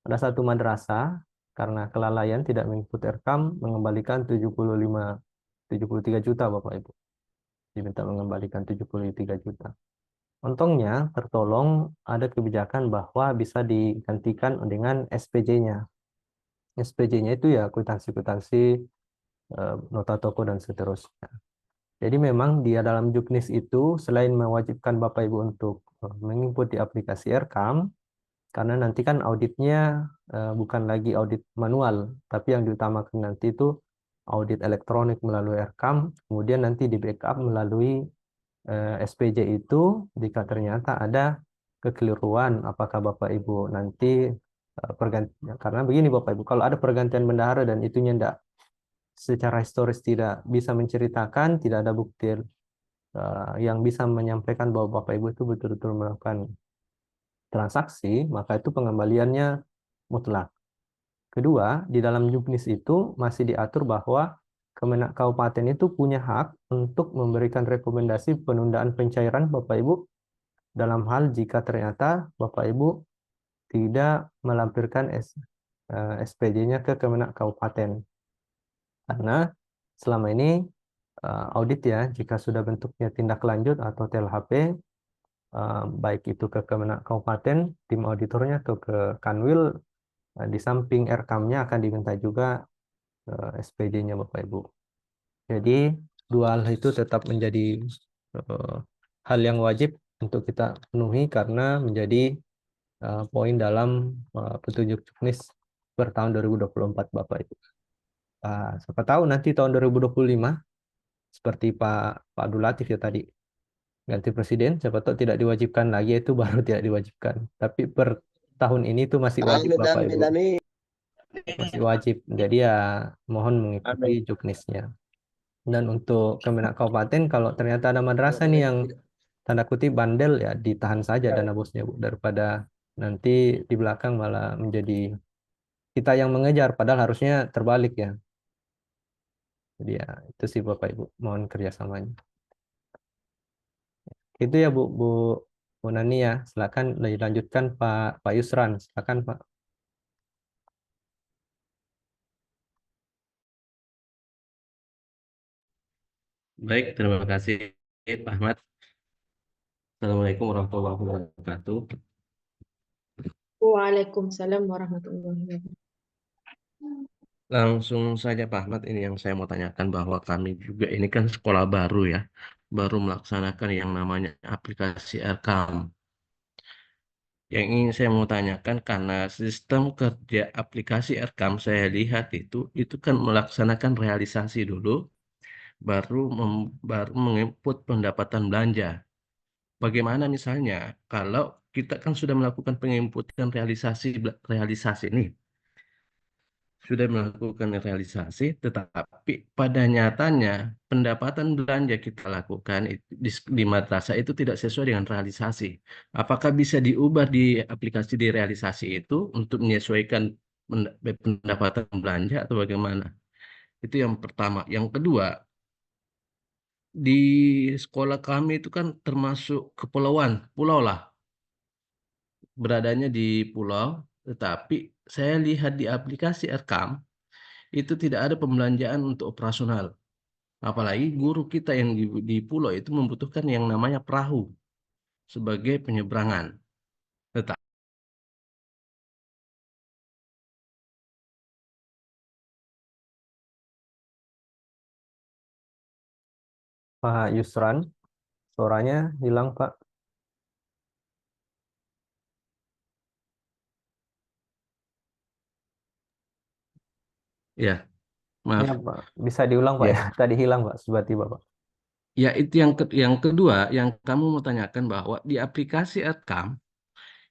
Ada satu madrasah, karena kelalaian tidak mengikuti RKAM, mengembalikan 73 juta Bapak Ibu. Diminta mengembalikan 73 juta. Untungnya tertolong ada kebijakan bahwa bisa digantikan dengan SPJ-nya. SPJ-nya itu ya kwitansi-kwitansi, nota toko dan seterusnya. Jadi memang di dalam Juknis itu selain mewajibkan Bapak Ibu untuk menginput di aplikasi RKAM, Karena nanti kan auditnya bukan lagi audit manual, tapi yang diutamakan nanti itu audit elektronik melalui RKAM, kemudian nanti di backup melalui SPJ itu jika ternyata ada kekeliruan, apakah Bapak Ibu nanti pergantian, karena begini Bapak Ibu, kalau ada pergantian bendahara dan itunya tidak secara historis tidak bisa menceritakan, tidak ada bukti yang bisa menyampaikan bahwa Bapak Ibu itu betul-betul melakukan transaksi, maka itu pengembaliannya mutlak. Kedua, di dalam juknis itu masih diatur bahwa Kemenak Kabupaten itu punya hak untuk memberikan rekomendasi penundaan pencairan Bapak Ibu dalam hal jika ternyata Bapak Ibu tidak melampirkan SPJ-nya ke Kemenak Kabupaten. Karena selama ini audit ya, jika sudah bentuknya tindak lanjut atau TLHP, baik itu ke Kemenak Kabupaten, tim auditornya atau ke Kanwil, di samping RKAM-nya akan diminta juga SPJ-nya Bapak Ibu. Jadi dua hal itu tetap menjadi hal yang wajib untuk kita penuhi karena menjadi poin dalam petunjuk juknis per tahun 2024 Bapak Ibu. Siapa tahu nanti tahun 2025 seperti Pak Abdul Latif ya tadi ganti presiden, siapa tahu tidak diwajibkan lagi, itu baru tidak diwajibkan. Tapi per tahun ini itu masih wajib Bapak Ibu. Masih wajib. Jadi ya mohon mengikuti juknisnya. Dan untuk Kemenak Kabupaten, kalau ternyata ada madrasah nih yang tanda kutip bandel, ya ditahan saja dana bosnya Bu, daripada nanti di belakang malah menjadi kita yang mengejar, padahal harusnya terbalik ya. Jadi ya itu sih Bapak Ibu, mohon kerjasamanya. Itu ya Bu Nani ya, silakan dilanjutkan Pak Yusran, silakan Pak. Baik, terima kasih Pak Ahmad. Assalamualaikum warahmatullahi wabarakatuh. Waalaikumsalam warahmatullahi wabarakatuh. Langsung saja Pak Ahmad, ini yang saya mau tanyakan bahwa kami juga ini kan sekolah baru ya, baru melaksanakan yang namanya aplikasi RKAM. Yang ingin saya mau tanyakan karena sistem kerja aplikasi RKAM saya lihat itu kan melaksanakan realisasi dulu, baru menginput pendapatan belanja. Bagaimana misalnya kalau kita kan sudah melakukan penginputan realisasi nih, sudah melakukan realisasi, tetapi pada nyatanya pendapatan belanja kita lakukan di madrasah itu tidak sesuai dengan realisasi. Apakah bisa diubah di aplikasi di realisasi itu untuk menyesuaikan pendapatan belanja atau bagaimana? Itu yang pertama. Yang kedua, di sekolah kami itu kan termasuk kepulauan, pulau lah, beradanya di pulau, tetapi saya lihat di aplikasi RKAM itu tidak ada pembelanjaan untuk operasional. Apalagi guru kita yang di pulau itu membutuhkan yang namanya perahu sebagai penyeberangan. Tetapi Pak Yusran, suaranya hilang Pak. ya, maaf. Ya Pak, bisa diulang Pak Ya. ya. Tadi hilang Pak, tiba-tiba Pak. Ya, itu yang kedua yang kamu mau tanyakan bahwa di aplikasi RKAM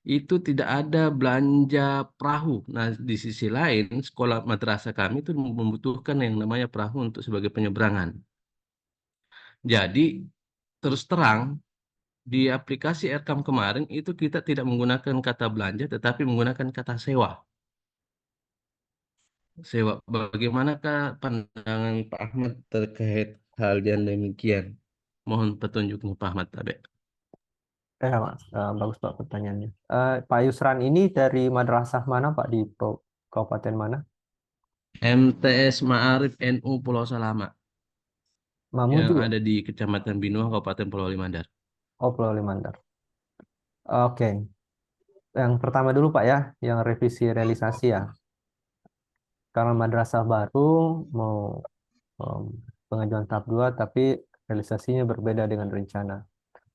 itu tidak ada belanja perahu. Nah, di sisi lain sekolah madrasah kami itu membutuhkan yang namanya perahu untuk sebagai penyeberangan. Jadi terus terang di aplikasi RKAM kemarin itu kita tidak menggunakan kata belanja tetapi menggunakan kata sewa. Sewa. Bagaimanakah pandangan Pak Ahmad terkait hal yang demikian? Mohon petunjuknya Pak Ahmad Tabe. Mas, bagus Pak pertanyaannya. Pak Yusran ini dari madrasah mana Pak, di kabupaten mana? MTS Ma'arif NU Pulau Salama Mamu yang juga? ada di Kecamatan Binuang, Kabupaten Pulau Limandar. Oh, Pulau Limandar. Oke. Yang pertama dulu Pak ya, yang revisi realisasi ya. Karena madrasah baru mau pengajuan tahap 2 tapi realisasinya berbeda dengan rencana.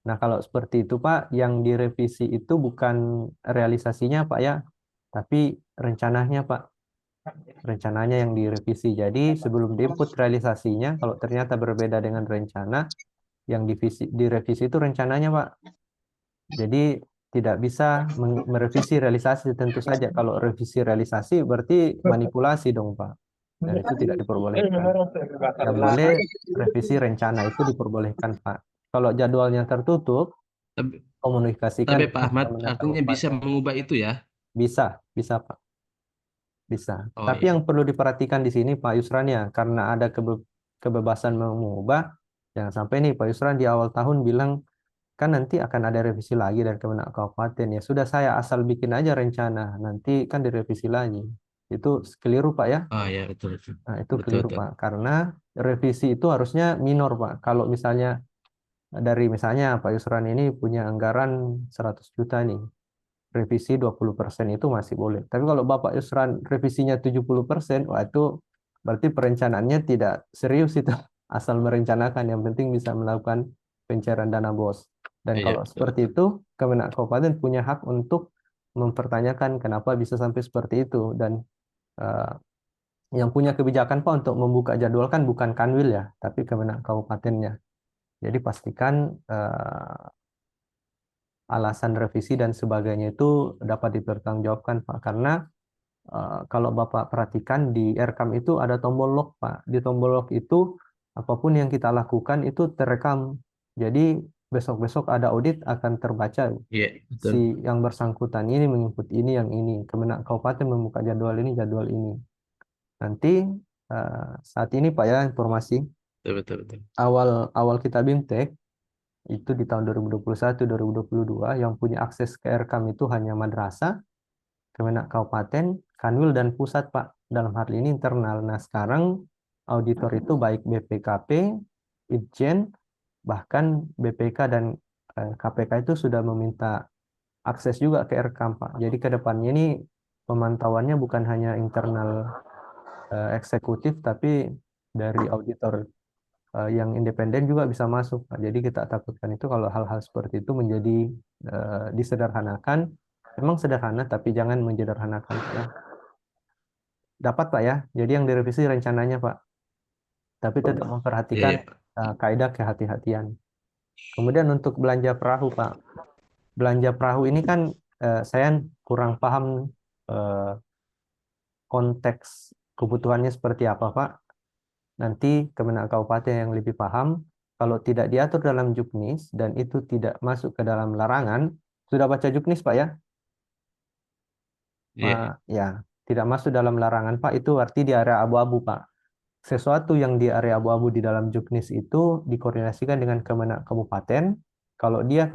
Nah, kalau seperti itu Pak, yang direvisi itu bukan realisasinya Pak ya, tapi rencananya Pak. Rencananya yang direvisi. Jadi sebelum diinput realisasinya, kalau ternyata berbeda dengan rencana, yang direvisi itu rencananya Pak. Jadi tidak bisa merevisi realisasi tentu saja. Kalau revisi realisasi berarti manipulasi dong Pak. Dan itu tidak diperbolehkan. Yang boleh revisi rencana itu diperbolehkan Pak. Kalau jadwalnya tertutup, Tapi komunikasikan Pak Ahmad dengan artinya bisa kabupaten. mengubah itu ya? Bisa Pak. Bisa. Oh Tapi iya. yang perlu diperhatikan di sini Pak Yusran ya, karena ada kebebasan mengubah, jangan sampai nih Pak Yusran di awal tahun bilang, kan nanti akan ada revisi lagi dari Kemenak Kabupaten. Ya sudah saya asal bikin aja rencana, nanti kan direvisi lagi. Itu keliru Pak ya. Oh ya betul. Nah, itu Betul, keliru betul. Pak. Karena revisi itu harusnya minor Pak. Kalau misalnya misalnya Pak Yusran ini punya anggaran 100 juta nih. Revisi 20% itu masih boleh. Tapi kalau Bapak Yusran revisinya 70%, wah itu berarti perencanaannya tidak serius itu. Asal merencanakan, yang penting bisa melakukan pencairan dana BOS. Dan Iya, kalau betul, seperti itu, Kemenak Kabupaten punya hak untuk mempertanyakan kenapa bisa sampai seperti itu. Dan yang punya kebijakan Pak untuk membuka jadwal kan bukan Kanwil ya, tapi Kemenak Kabupatennya. Jadi pastikan alasan revisi dan sebagainya itu dapat dipertanggungjawabkan Pak. Karena kalau Bapak perhatikan di RKAM itu ada tombol lock Pak. Di tombol lock itu apapun yang kita lakukan itu terekam. Jadi besok-besok ada audit akan terbaca Iya, betul. si yang bersangkutan ini menginput ini yang ini. Kemenak Kabupaten membuka jadwal ini, jadwal ini. Nanti saat ini Pak ya informasi Betul. awal kita BIMTEK itu di tahun 2021-2022 yang punya akses ke RKAM itu hanya madrasah, Kemenak Kabupaten, Kanwil, dan pusat Pak. Dalam hal ini internal. Nah sekarang auditor itu baik BPKP, Itjen, bahkan BPK dan KPK itu sudah meminta akses juga ke RKAM Pak. Jadi ke depannya ini pemantauannya bukan hanya internal eksekutif, tapi dari auditor yang independen juga bisa masuk Pak. Jadi kita takutkan itu kalau hal-hal seperti itu menjadi disederhanakan. Memang sederhana tapi jangan menjederhanakan ya. Dapat Pak ya. Jadi yang direvisi rencananya Pak. Tapi tetap memperhatikan kaidah kehati-hatian. Kemudian untuk belanja perahu Pak. Belanja perahu ini kan saya kurang paham konteks kebutuhannya seperti apa Pak. Nanti Kemenak Kabupaten yang lebih paham. Kalau tidak diatur dalam Juknis dan itu tidak masuk ke dalam larangan, sudah baca Juknis Pak ya? Ya, tidak masuk dalam larangan Pak, itu arti di area abu-abu Pak. Sesuatu yang di area abu-abu di dalam Juknis itu dikoordinasikan dengan Kemenak Kabupaten. Kalau dia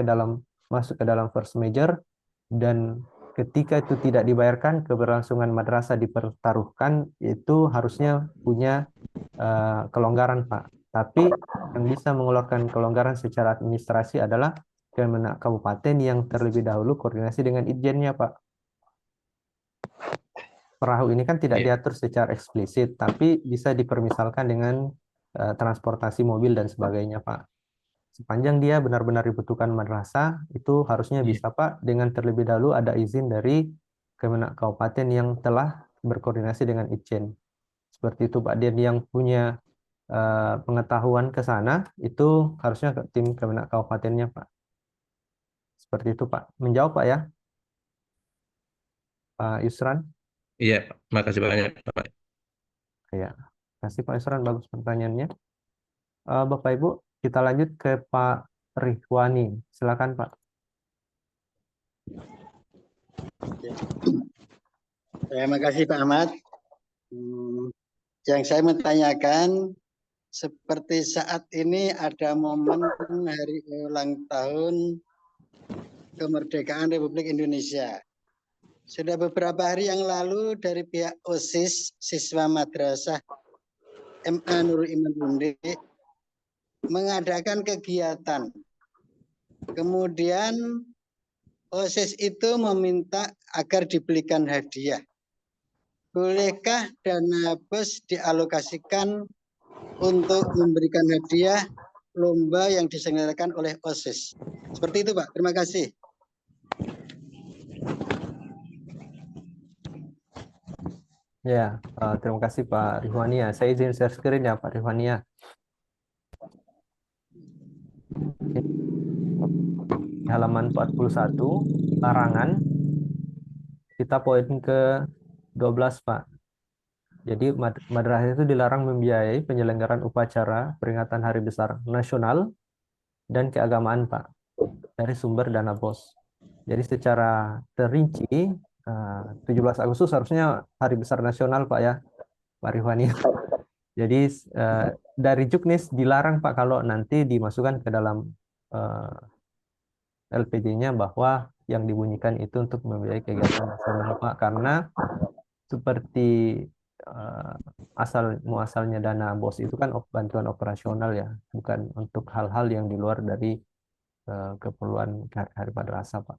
masuk ke dalam force major dan ketika itu tidak dibayarkan, keberlangsungan madrasah dipertaruhkan, itu harusnya punya kelonggaran Pak. Tapi yang bisa mengeluarkan kelonggaran secara administrasi adalah Kemenak Kabupaten yang terlebih dahulu koordinasi dengan Itjennya Pak. Perahu ini kan tidak diatur secara eksplisit, tapi bisa dipermisalkan dengan transportasi mobil dan sebagainya, Pak. Sepanjang dia benar-benar dibutuhkan madrasah, itu harusnya bisa, Pak, dengan terlebih dahulu ada izin dari Kemenak Kabupaten yang telah berkoordinasi dengan Itjen. Seperti itu, Pak. Dan yang punya pengetahuan ke sana, itu harusnya ke tim Kemenak Kabupatennya, Pak. Seperti itu, Pak. Menjawab, Pak, ya? Pak Yusran? Iya, makasih banyak Pak. Ya, kasih Pak Yusran, bagus pertanyaannya. Bapak Ibu, kita lanjut ke Pak Rihwani. Silakan Pak. Terima kasih Pak Ahmad. Yang saya mau tanyakan, seperti saat ini ada momen hari ulang tahun kemerdekaan Republik Indonesia. Sudah beberapa hari yang lalu dari pihak OSIS siswa madrasah MA Nurul Iman Bundi mengadakan kegiatan. Kemudian OSIS itu meminta agar dibelikan hadiah. Bolehkah dana BOS dialokasikan untuk memberikan hadiah lomba yang diselenggarakan oleh OSIS? Seperti itu, Pak. Terima kasih. Ya, terima kasih Pak Rihwania. Saya izin share screen ya Pak Rihwania. Halaman 41, larangan. Kita poin ke 12 Pak. Jadi madrasah itu dilarang membiayai penyelenggaraan upacara peringatan Hari Besar Nasional dan keagamaan Pak, dari sumber dana BOS. Jadi secara terinci 17 Agustus harusnya Hari Besar Nasional Pak ya, Pak Rihwania. Jadi dari Juknis dilarang Pak kalau nanti dimasukkan ke dalam LPG-nya bahwa yang dibunyikan itu untuk membiayai kegiatan nasional Pak, karena seperti asal muasalnya dana BOS itu kan bantuan operasional ya, bukan untuk hal-hal yang di luar dari keperluan hari madrasah Pak.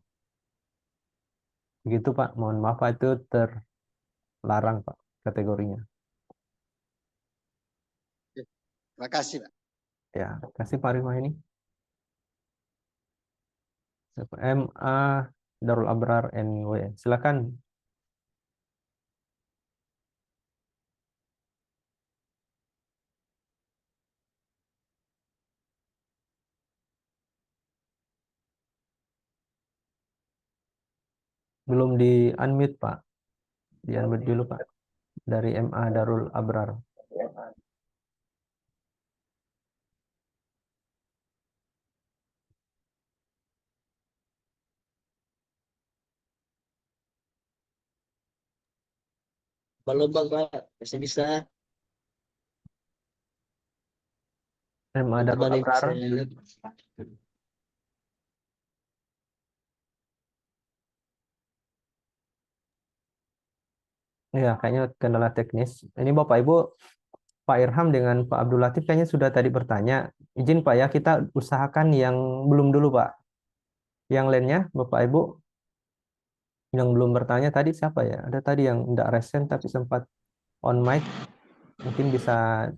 Begitu Pak, mohon maaf Pak, itu terlarang Pak kategorinya. Terima kasih, Pak. Ya, terima kasih Pak Rima ini. MA Darul Abrar NW. Silakan. Belum di unmute Pak. Di unmute dulu Pak. Dari MA Darul Abrar. Belum Bang, Pak. Masih bisa. MA Darul Teman-teman yang Abrar. saya lihat. Ya, kayaknya kendala teknis. Ini Bapak Ibu, Pak Irham dengan Pak Abdul Latif kayaknya sudah tadi bertanya. Izin Pak ya, kita usahakan yang belum dulu Pak. Yang lainnya Bapak Ibu yang belum bertanya tadi siapa ya? Ada tadi yang tidak resen tapi sempat on mic. Mungkin bisa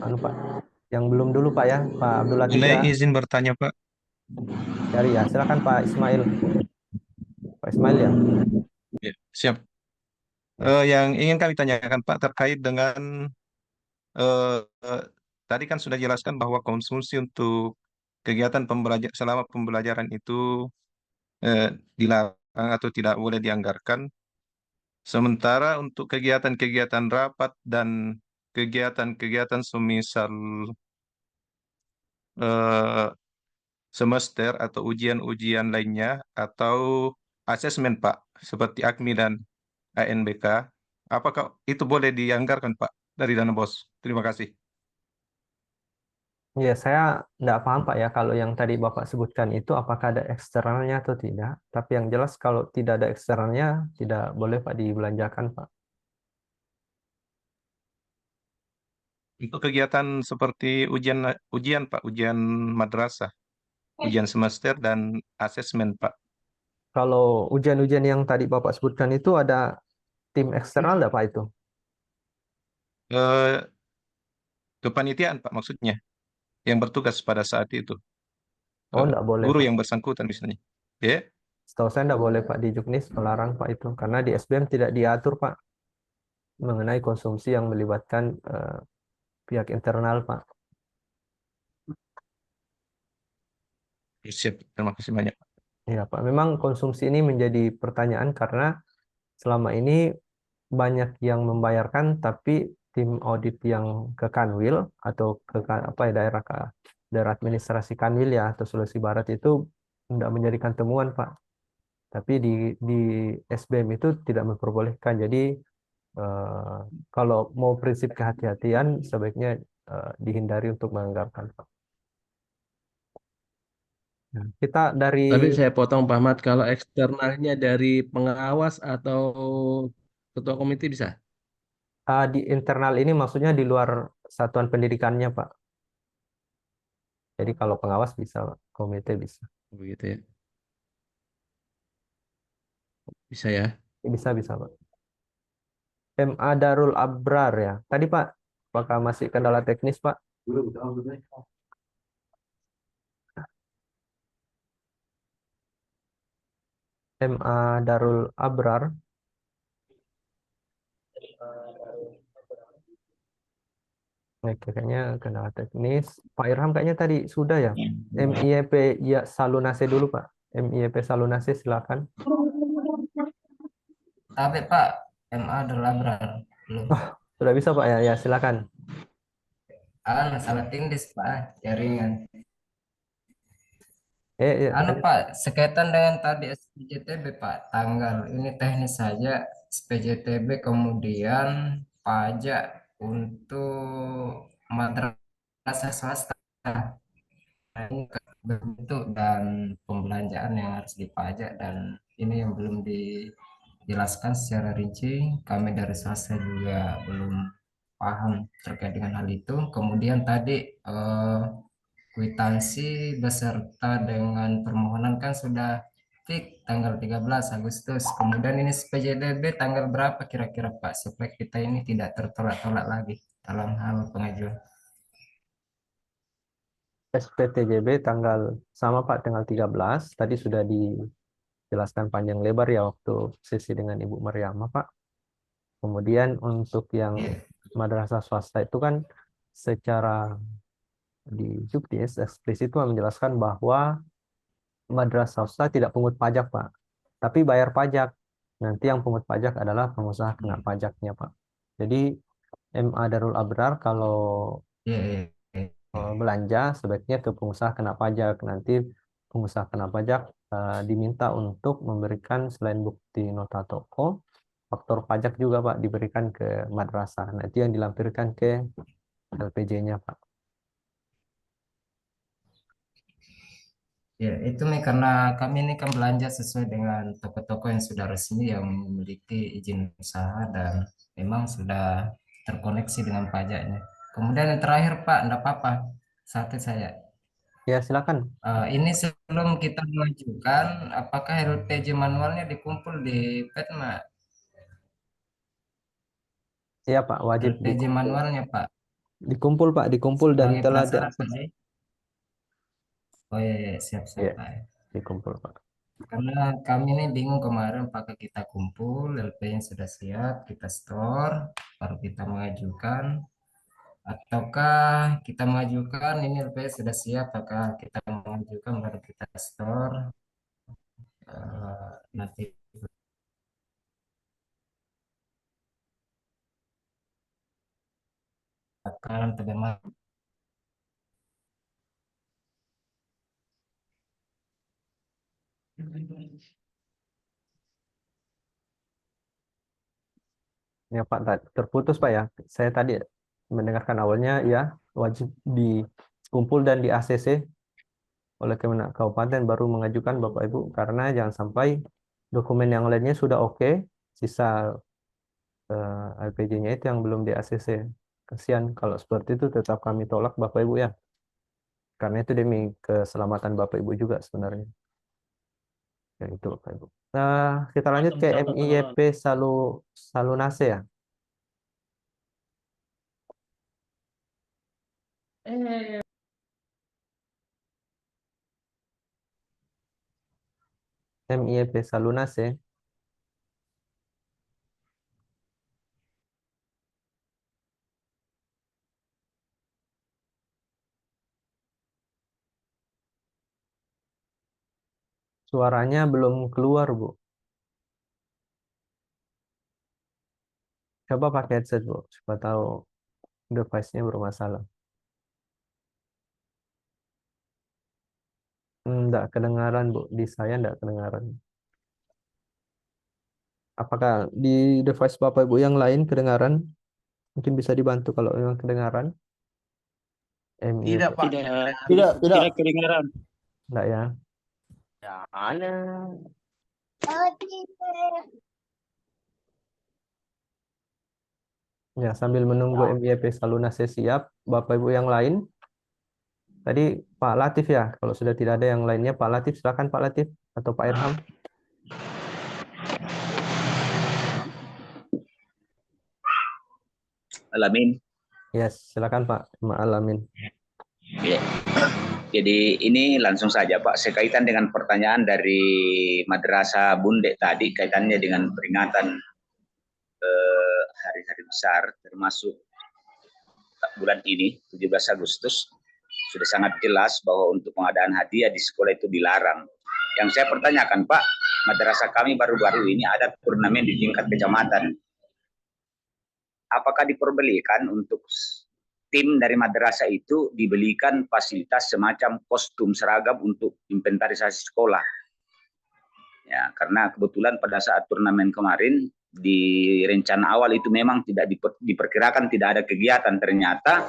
Pak. Yang belum dulu Pak ya, Pak Abdul Latif Boleh ya. izin bertanya, Pak? Cari ya. Silakan Pak Ismail. Pak Ismail ya. Ya, siap. Yang ingin kami tanyakan Pak terkait dengan eh, eh, tadi kan sudah jelaskan bahwa konsumsi untuk kegiatan selama pembelajaran itu dilarang atau tidak boleh dianggarkan. Sementara untuk kegiatan-kegiatan rapat dan kegiatan-kegiatan semisal eh, semester atau ujian-ujian lainnya atau asesmen Pak, seperti AKMI dan ANBK, apakah itu boleh dianggarkan Pak dari dana BOS? Terima kasih. Ya, saya tidak paham Pak ya kalau yang tadi Bapak sebutkan itu apakah ada eksternalnya atau tidak. Tapi yang jelas kalau tidak ada eksternalnya tidak boleh Pak dibelanjakan Pak. Untuk kegiatan seperti ujian Pak, ujian madrasah, ujian semester dan asesmen Pak. Kalau ujian-ujian yang tadi Bapak sebutkan itu ada tim eksternal enggak Pak itu? Kepanitiaan Pak maksudnya, yang bertugas pada saat itu. Oh, enggak boleh Guru Pak. yang bersangkutan misalnya. Ya. Setahu saya enggak boleh Pak di Juknis, melarang Pak itu. Karena di SBM tidak diatur Pak mengenai konsumsi yang melibatkan pihak internal Pak. Siap, terima kasih banyak. Ya Pak, memang konsumsi ini menjadi pertanyaan karena selama ini banyak yang membayarkan tapi tim audit yang ke Kanwil atau ke daerah administrasi Kanwil ya atau Sulawesi Barat itu tidak menjadikan temuan Pak. Tapi di SBM itu tidak memperbolehkan. Jadi kalau mau prinsip kehati-hatian sebaiknya dihindari untuk menganggarkan Pak. Nah, kita dari Tapi saya potong Pak Ahmad, kalau eksternalnya dari pengawas atau ketua komite bisa? di internal ini maksudnya di luar satuan pendidikannya Pak. Jadi kalau pengawas bisa, komite bisa. Begitu ya. Bisa ya. Bisa Pak. MA Darul Abrar ya. Tadi Pak, apakah masih kendala teknis Pak? MA Darul Abrar. Oke, kayaknya kendala teknis. Pak Irham kayaknya tadi sudah ya. MIEP ya Salunase dulu Pak. MIEP Salunase silakan. Tapi Pak, MA Darul Abrar. Belum. Sudah bisa Pak ya, ya silakan. Salah tindis Pak, jaringan. Ya, Pak, sekaitan dengan tadi SPJTB Pak, tanggal ini teknis saja SPJTB kemudian pajak untuk madrasah swasta. Nah, ini bentuk dan pembelanjaan yang harus dipajak dan ini yang belum dijelaskan secara rinci. Kami dari swasta juga belum paham terkait dengan hal itu. Kemudian tadi kwitansi beserta dengan permohonan kan sudah fix tanggal 13 Agustus. Kemudian ini SPJDB tanggal berapa kira-kira Pak supaya kita ini tidak tertolak-tolak lagi dalam hal pengajuan. SPTJB tanggal sama Pak, tanggal 13. Tadi sudah dijelaskan panjang lebar ya waktu sesi dengan Ibu Maryamah Pak. Kemudian untuk yang madrasah swasta itu kan secara di Juknis eksplisit itu menjelaskan bahwa madrasah swasta tidak pungut pajak Pak, tapi bayar pajak. Nanti yang pungut pajak adalah pengusaha kena pajaknya Pak. Jadi MA Darul Abrar kalau belanja sebaiknya ke pengusaha kena pajak. Nanti pengusaha kena pajak diminta untuk memberikan selain bukti nota toko, faktor pajak juga Pak diberikan ke madrasah. Nanti yang dilampirkan ke LPJ-nya Pak. Ya, itu nih karena kami ini kan belanja sesuai dengan toko-toko yang sudah resmi yang memiliki izin usaha dan memang sudah terkoneksi dengan pajaknya. Kemudian yang terakhir Pak, enggak apa-apa, satu saya. Ya, silakan. Ini sebelum kita mengajukan, apakah LPJ manualnya dikumpul di Petma? Iya Pak, wajib LPJ manualnya Pak. dikumpul Pak, dikumpul dan Sebagai telah prasyarat saja. Oh iya, siap-siap Pak. Dikumpul Pak. Karena kami ini bingung kemarin apakah kita kumpul, LP-nya sudah siap, kita store, baru kita mengajukan, ataukah kita mengajukan ini LP sudah siap, apakah kita mengajukan baru kita store, nanti akan bagaimana. Ya Pak, terputus Pak ya. Saya tadi mendengarkan awalnya ya wajib dikumpul dan di ACC oleh Kemenak Kabupaten baru mengajukan Bapak Ibu, karena jangan sampai dokumen yang lainnya sudah oke, sisa LPJ-nya itu yang belum di ACC. Kasihan kalau seperti itu, tetap kami tolak Bapak Ibu ya. Karena itu demi keselamatan Bapak Ibu juga sebenarnya. Ya itu Bapak Ibu. Kita lanjut ke MIEP Salunase ya. MIEP Salunase. Suaranya belum keluar, Bu. Coba pakai headset, Bu. Supaya tahu device-nya bermasalah. Enggak kedengaran, Bu. Di saya enggak kedengaran. Apakah di device Bapak Ibu yang lain kedengaran? Mungkin bisa dibantu kalau memang kedengaran. Tidak, Pak. Tidak kedengaran. Enggak ya. Ya, ada. Ya, sambil menunggu MIEP Salunase siap, Bapak Ibu yang lain. Tadi Pak Latif ya, kalau sudah tidak ada yang lainnya, Pak Latif, silakan Pak Latif atau Pak Irham. Alamin. Yes, silakan Pak Alamin. Ya. Jadi ini langsung saja Pak, sekaitan dengan pertanyaan dari Madrasah Bundek tadi, kaitannya dengan peringatan hari-hari besar, termasuk bulan ini, 17 Agustus, sudah sangat jelas bahwa untuk pengadaan hadiah di sekolah itu dilarang. Yang saya pertanyakan Pak, madrasah kami baru-baru ini ada turnamen di tingkat kecamatan. Apakah diperbolehkan untuk tim dari madrasah itu dibelikan fasilitas semacam kostum seragam untuk inventarisasi sekolah? Ya, karena kebetulan pada saat turnamen kemarin di rencana awal itu memang tidak diperkirakan tidak ada kegiatan, ternyata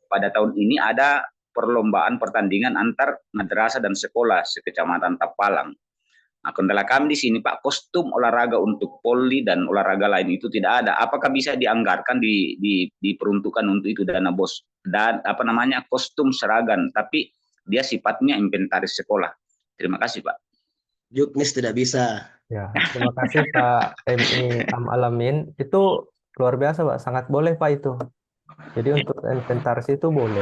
pada tahun ini ada perlombaan pertandingan antar madrasah dan sekolah sekecamatan Tapalang. Nah, kendala kami di sini Pak, kostum olahraga untuk poli dan olahraga lain itu tidak ada. Apakah bisa dianggarkan diperuntukkan untuk itu dana bos dan apa namanya kostum seragam, tapi dia sifatnya inventaris sekolah. Terima kasih Pak. Juknis tidak bisa. Ya, terima kasih Pak MI Alamin. Itu luar biasa Pak, sangat boleh Pak itu. Jadi untuk inventaris itu boleh.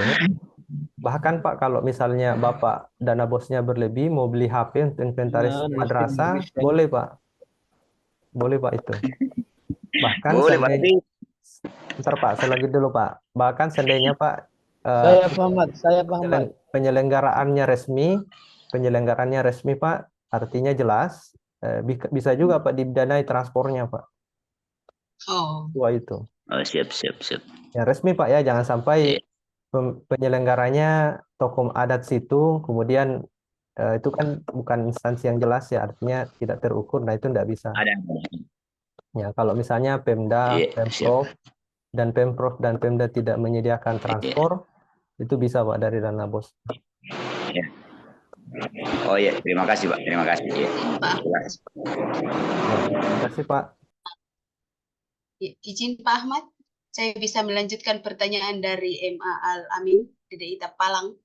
Bahkan Pak, kalau misalnya Bapak dana bosnya berlebih, mau beli HP untuk inventaris madrasah, boleh Pak. Boleh Pak itu. Bahkan Boleh, seandainya, bentar Pak, saya lanjut dulu Pak. Bahkan seandainya Pak, Saya paham. penyelenggaraannya resmi Pak, artinya jelas, bisa juga Pak didanai transportnya Pak. Oh. Wah itu. Oh, siap. Ya resmi Pak ya, jangan sampai penyelenggaranya tokoh adat situ, kemudian itu kan bukan instansi yang jelas ya, artinya tidak terukur, nah itu tidak bisa. Ya, kalau misalnya Pemda, Pemprov, dan Pemda tidak menyediakan transport, itu bisa Pak dari dana bos. Ya. Oh ya, terima kasih Pak, terima kasih. Ya. Terima kasih Pak. Izin Pak Ahmad, saya bisa melanjutkan pertanyaan dari MA Al-Amin, DDI Tapalang.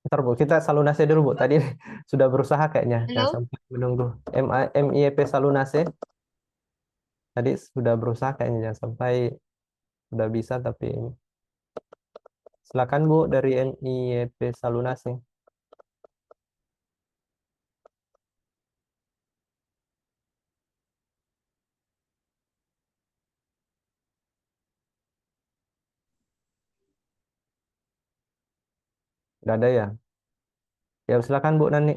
Bentar Bu, kita salunase dulu Bu. Tadi sudah berusaha kayaknya, jangan sampai menunggu. MIEP salunase. Tadi sudah berusaha kayaknya, jangan sampai sudah bisa tapi ini. Silakan Bu dari MIEP salunase. Nggak ada ya? Ya silakan Bu Nani.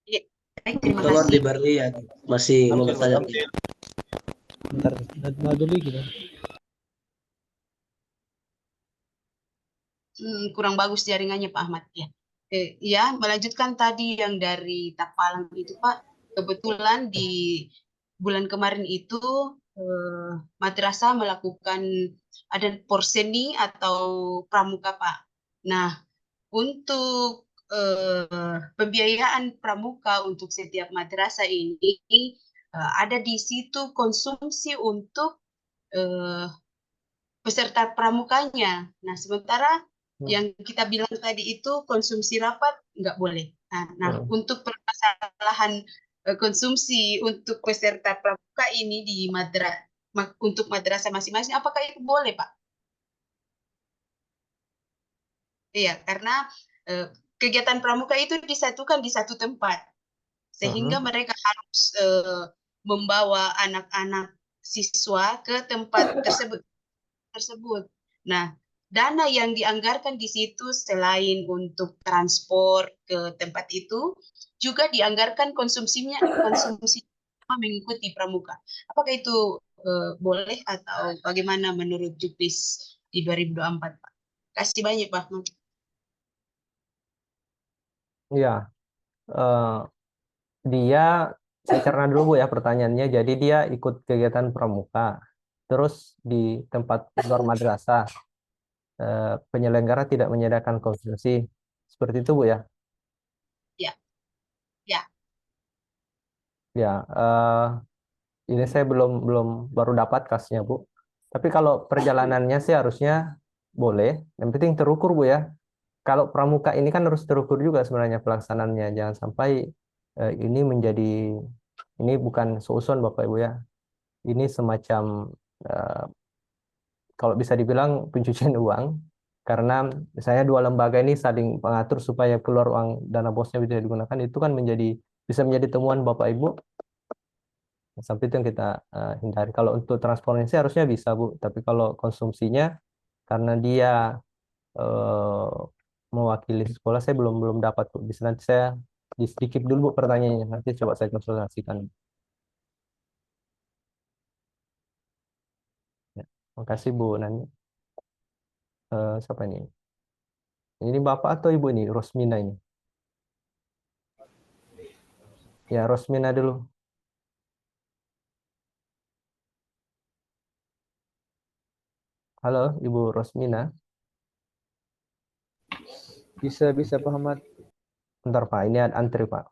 Ya, baik, terima Tolong kasih. diberi ya, masih mau bertanya. Bentar, dulu gitu. Kurang bagus jaringannya Pak Ahmad ya. Ya, melanjutkan tadi yang dari Tapalang itu Pak, kebetulan di bulan kemarin itu madrasah melakukan ada porseni atau pramuka Pak. Nah, untuk pembiayaan pramuka untuk setiap madrasah ini ada di situ konsumsi untuk peserta pramukanya. Nah, sementara yang kita bilang tadi itu konsumsi rapat nggak boleh. Nah, untuk permasalahan konsumsi untuk peserta pramuka ini di untuk madrasah masing-masing, apakah itu boleh, Pak? Iya, karena kegiatan pramuka itu disatukan di satu tempat, sehingga mereka harus membawa anak-anak siswa ke tempat tersebut. Nah, dana yang dianggarkan di situ selain untuk transport ke tempat itu, juga dianggarkan konsumsi mengikuti pramuka. Apakah itu boleh atau bagaimana menurut Jupis di 2024, Pak? Kasih banyak, Pak. Iya, saya cerna dulu Bu ya pertanyaannya. Jadi dia ikut kegiatan pramuka, terus di tempat luar madrasah penyelenggara tidak menyediakan konsumsi, seperti itu Bu ya? Ya, ya. Ya, ini saya belum baru dapat kasnya Bu. Tapi kalau perjalanannya sih harusnya boleh. Yang penting terukur Bu ya. Kalau pramuka ini kan harus terukur juga sebenarnya pelaksanaannya. Jangan sampai ini bukan seuson Bapak Ibu ya. Ini semacam kalau bisa dibilang pencucian uang, karena misalnya dua lembaga ini saling mengatur supaya keluar uang dana bosnya bisa digunakan, itu kan bisa menjadi temuan Bapak Ibu. Sampai itu yang kita hindari. Kalau untuk transportasi harusnya bisa, Bu, tapi kalau konsumsinya karena dia mewakili sekolah, saya belum dapat, Bu. Bisa nanti saya di skip dulu, Bu, pertanyaannya, nanti coba saya konsultasikan. Ya, makasih, Bu. Nanti siapa ini? Ini Bapak atau Ibu ini? Rosmina ini. Ya, Rosmina dulu. Halo, Ibu Rosmina. Bisa Pak Ahmad. Bentar, Pak. Ini ada antri, Pak.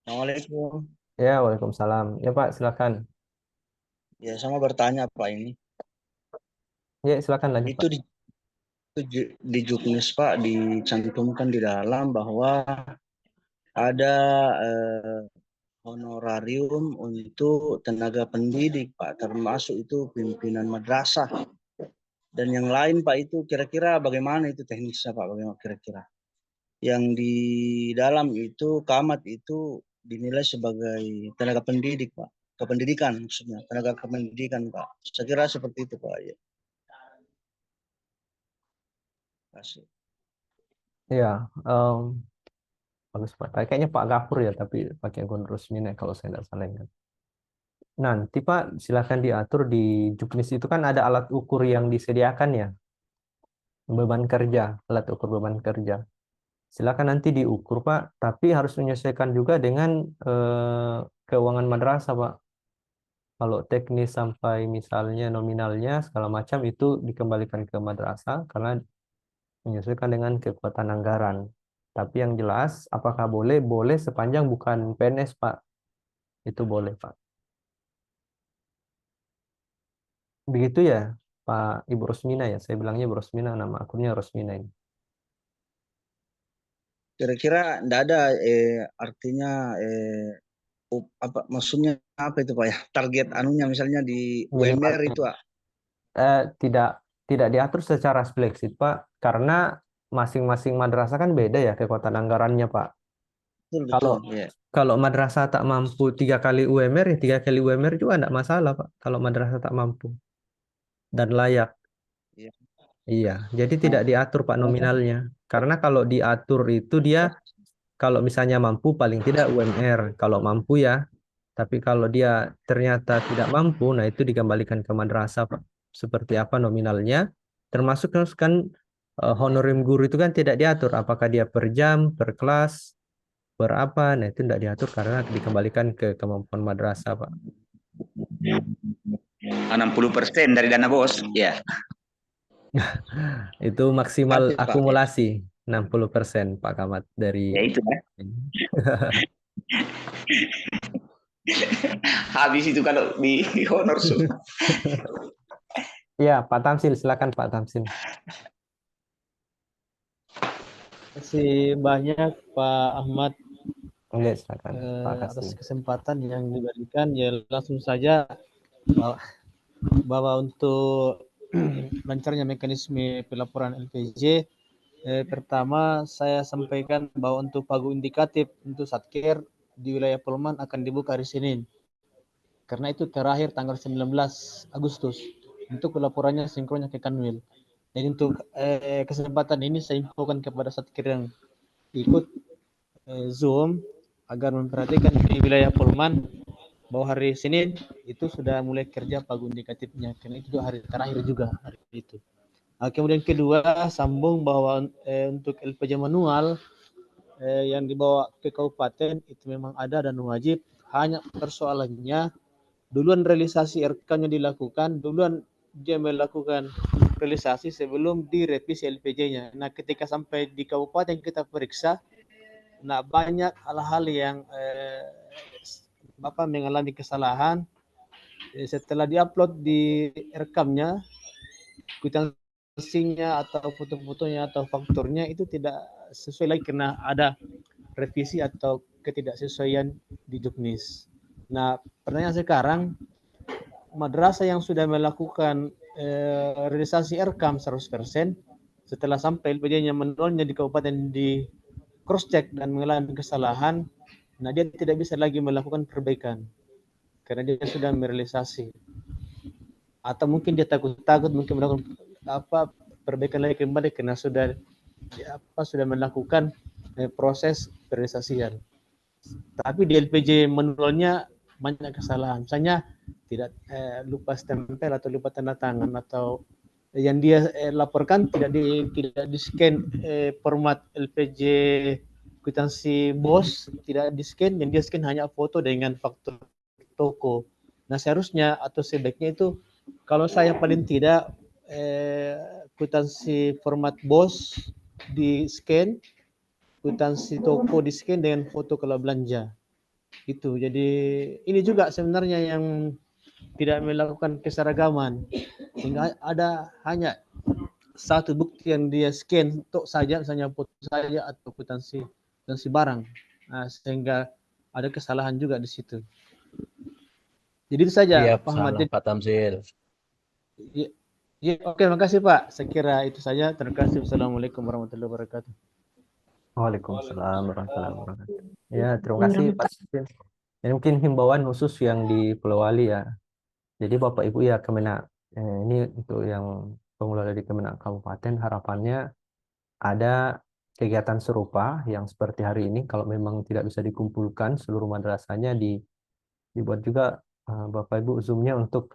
Assalamualaikum. Ya, Waalaikumsalam. Ya, Pak, silakan. Ya, saya mau bertanya Pak ini. Ya, silakan lanjut, Itu Pak. di Juknis Pak dicantumkan di dalam bahwa ada honorarium untuk tenaga pendidik Pak, termasuk itu pimpinan madrasah dan yang lain Pak. Itu kira-kira bagaimana itu teknisnya Pak? Bagaimana kira-kira? Yang di dalam itu Kamat itu dinilai sebagai tenaga pendidik Pak, kependidikan maksudnya, tenaga kependidikan Pak. Saya kira seperti itu Pak. Ya. Terima kasih. Ya, bagus, Pak. Kayaknya Pak Gafur ya, tapi pakai akun Rosmina kalau saya tidak salah ingat. Nanti Pak, silakan diatur di Juknis itu kan ada alat ukur yang disediakan ya, beban kerja, alat ukur beban kerja. Silakan nanti diukur Pak, tapi harus menyesuaikan juga dengan keuangan madrasah Pak. Kalau teknis sampai misalnya nominalnya segala macam itu dikembalikan ke madrasah karena menyesuaikan dengan kekuatan anggaran. Tapi yang jelas, apakah boleh? Boleh sepanjang bukan PNS Pak. Itu boleh Pak. Begitu ya Pak Ibu Rosmina ya. Saya bilangnya Ibu Rosmina, nama akunnya Rosmina ini. Kira-kira enggak ada artinya apa maksudnya apa itu Pak ya? Target anunya misalnya di UMR itu Pak. Tidak diatur secara eksplisit Pak, karena masing-masing madrasah kan beda ya kekuatan anggarannya Pak. Betul, ya. Kalau madrasah tak mampu 3 kali UMR, ya 3 kali UMR juga enggak masalah Pak. Kalau madrasah tak mampu dan layak. Ya. Iya, jadi tidak diatur Pak nominalnya. Karena kalau diatur itu dia kalau misalnya mampu paling tidak UMR, kalau mampu ya. Tapi kalau dia ternyata tidak mampu, nah itu dikembalikan ke madrasah Pak. Seperti apa nominalnya? Termasuk kan honorim guru itu kan tidak diatur. Apakah dia per jam, per kelas, berapa? Nah itu tidak diatur karena dikembalikan ke kemampuan madrasah Pak. 60% dari dana bos, ya. Itu maksimal akumulasi 60% Pak Kamat dari. Ya itu ya. Habis itu kalau di honor semua. Ya, Pak Tamsil, silakan Pak Tamsil. Terima kasih banyak Pak Ahmad Silakan. atas kesempatan yang diberikan. Ya langsung saja bahwa untuk lancarnya mekanisme pelaporan LPJ, pertama saya sampaikan bahwa untuk pagu indikatif untuk Satker di wilayah Polman akan dibuka hari Senin. Karena itu terakhir tanggal 19 Agustus untuk pelaporannya sinkronnya ke Kanwil. Jadi untuk kesempatan ini saya infokan kepada Satker yang ikut Zoom agar memperhatikan di wilayah Polman bahwa hari Senin itu sudah mulai kerja pagu indikatifnya, karena itu hari terakhir juga hari itu. Kemudian kedua, sambung bahwa untuk LPJ manual yang dibawa ke kabupaten itu memang ada dan wajib. Hanya persoalannya duluan realisasi RK-nya dilakukan, duluan dia melakukan realisasi sebelum direvisi LPJ-nya. Nah, ketika sampai di kabupaten kita periksa, nah banyak hal-hal yang Bapak mengalami kesalahan. Setelah diupload di rekamnya, kwitansinya atau foto-fotonya atau fakturnya itu tidak sesuai lagi karena ada revisi atau ketidaksesuaian di Juknis. Nah, pertanyaan sekarang, madrasah yang sudah melakukan realisasi RKAM 100%, setelah sampai LPJ-nya menolnya di kabupaten di cross check dan mengalami kesalahan, nah dia tidak bisa lagi melakukan perbaikan karena dia sudah merealisasi. Atau mungkin dia takut mungkin melakukan perbaikan lagi kembali karena sudah melakukan proses realisasian. Tapi di LPJ menolnya banyak kesalahan. Misalnya tidak lupa stempel atau lupa tanda tangan, atau yang dia laporkan tidak di scan format LPJ kwitansi BOS, tidak di scan, yang dia scan hanya foto dengan faktur toko. Nah, seharusnya atau sebaiknya itu kalau saya paling tidak kwitansi format BOS di scan, kwitansi toko di scan dengan foto kalau belanja. Itu. Jadi ini juga sebenarnya yang tidak melakukan keseragaman. Sehingga ada hanya satu bukti yang dia scan untuk saja, misalnya foto saja atau kwitansi barang. Nah, sehingga ada kesalahan juga di situ. Jadi itu saja, Iya, Pak Ahmad. salah Pak Tamsil. Ya, oke, makasih Pak. Saya kira itu saja. Terima kasih. Wassalamualaikum warahmatullahi wabarakatuh. Waalaikumsalam warahmatullahi wabarakatuh. Ya, terima kasih Pak. Ini mungkin himbauan khusus yang di Pulau Wali ya. Jadi Bapak Ibu ya Kemenak, ini untuk yang pengelola di Kemenak Kabupaten, harapannya ada kegiatan serupa yang seperti hari ini. Kalau memang tidak bisa dikumpulkan seluruh madrasahnya, dibuat juga Bapak Ibu Zoom-nya untuk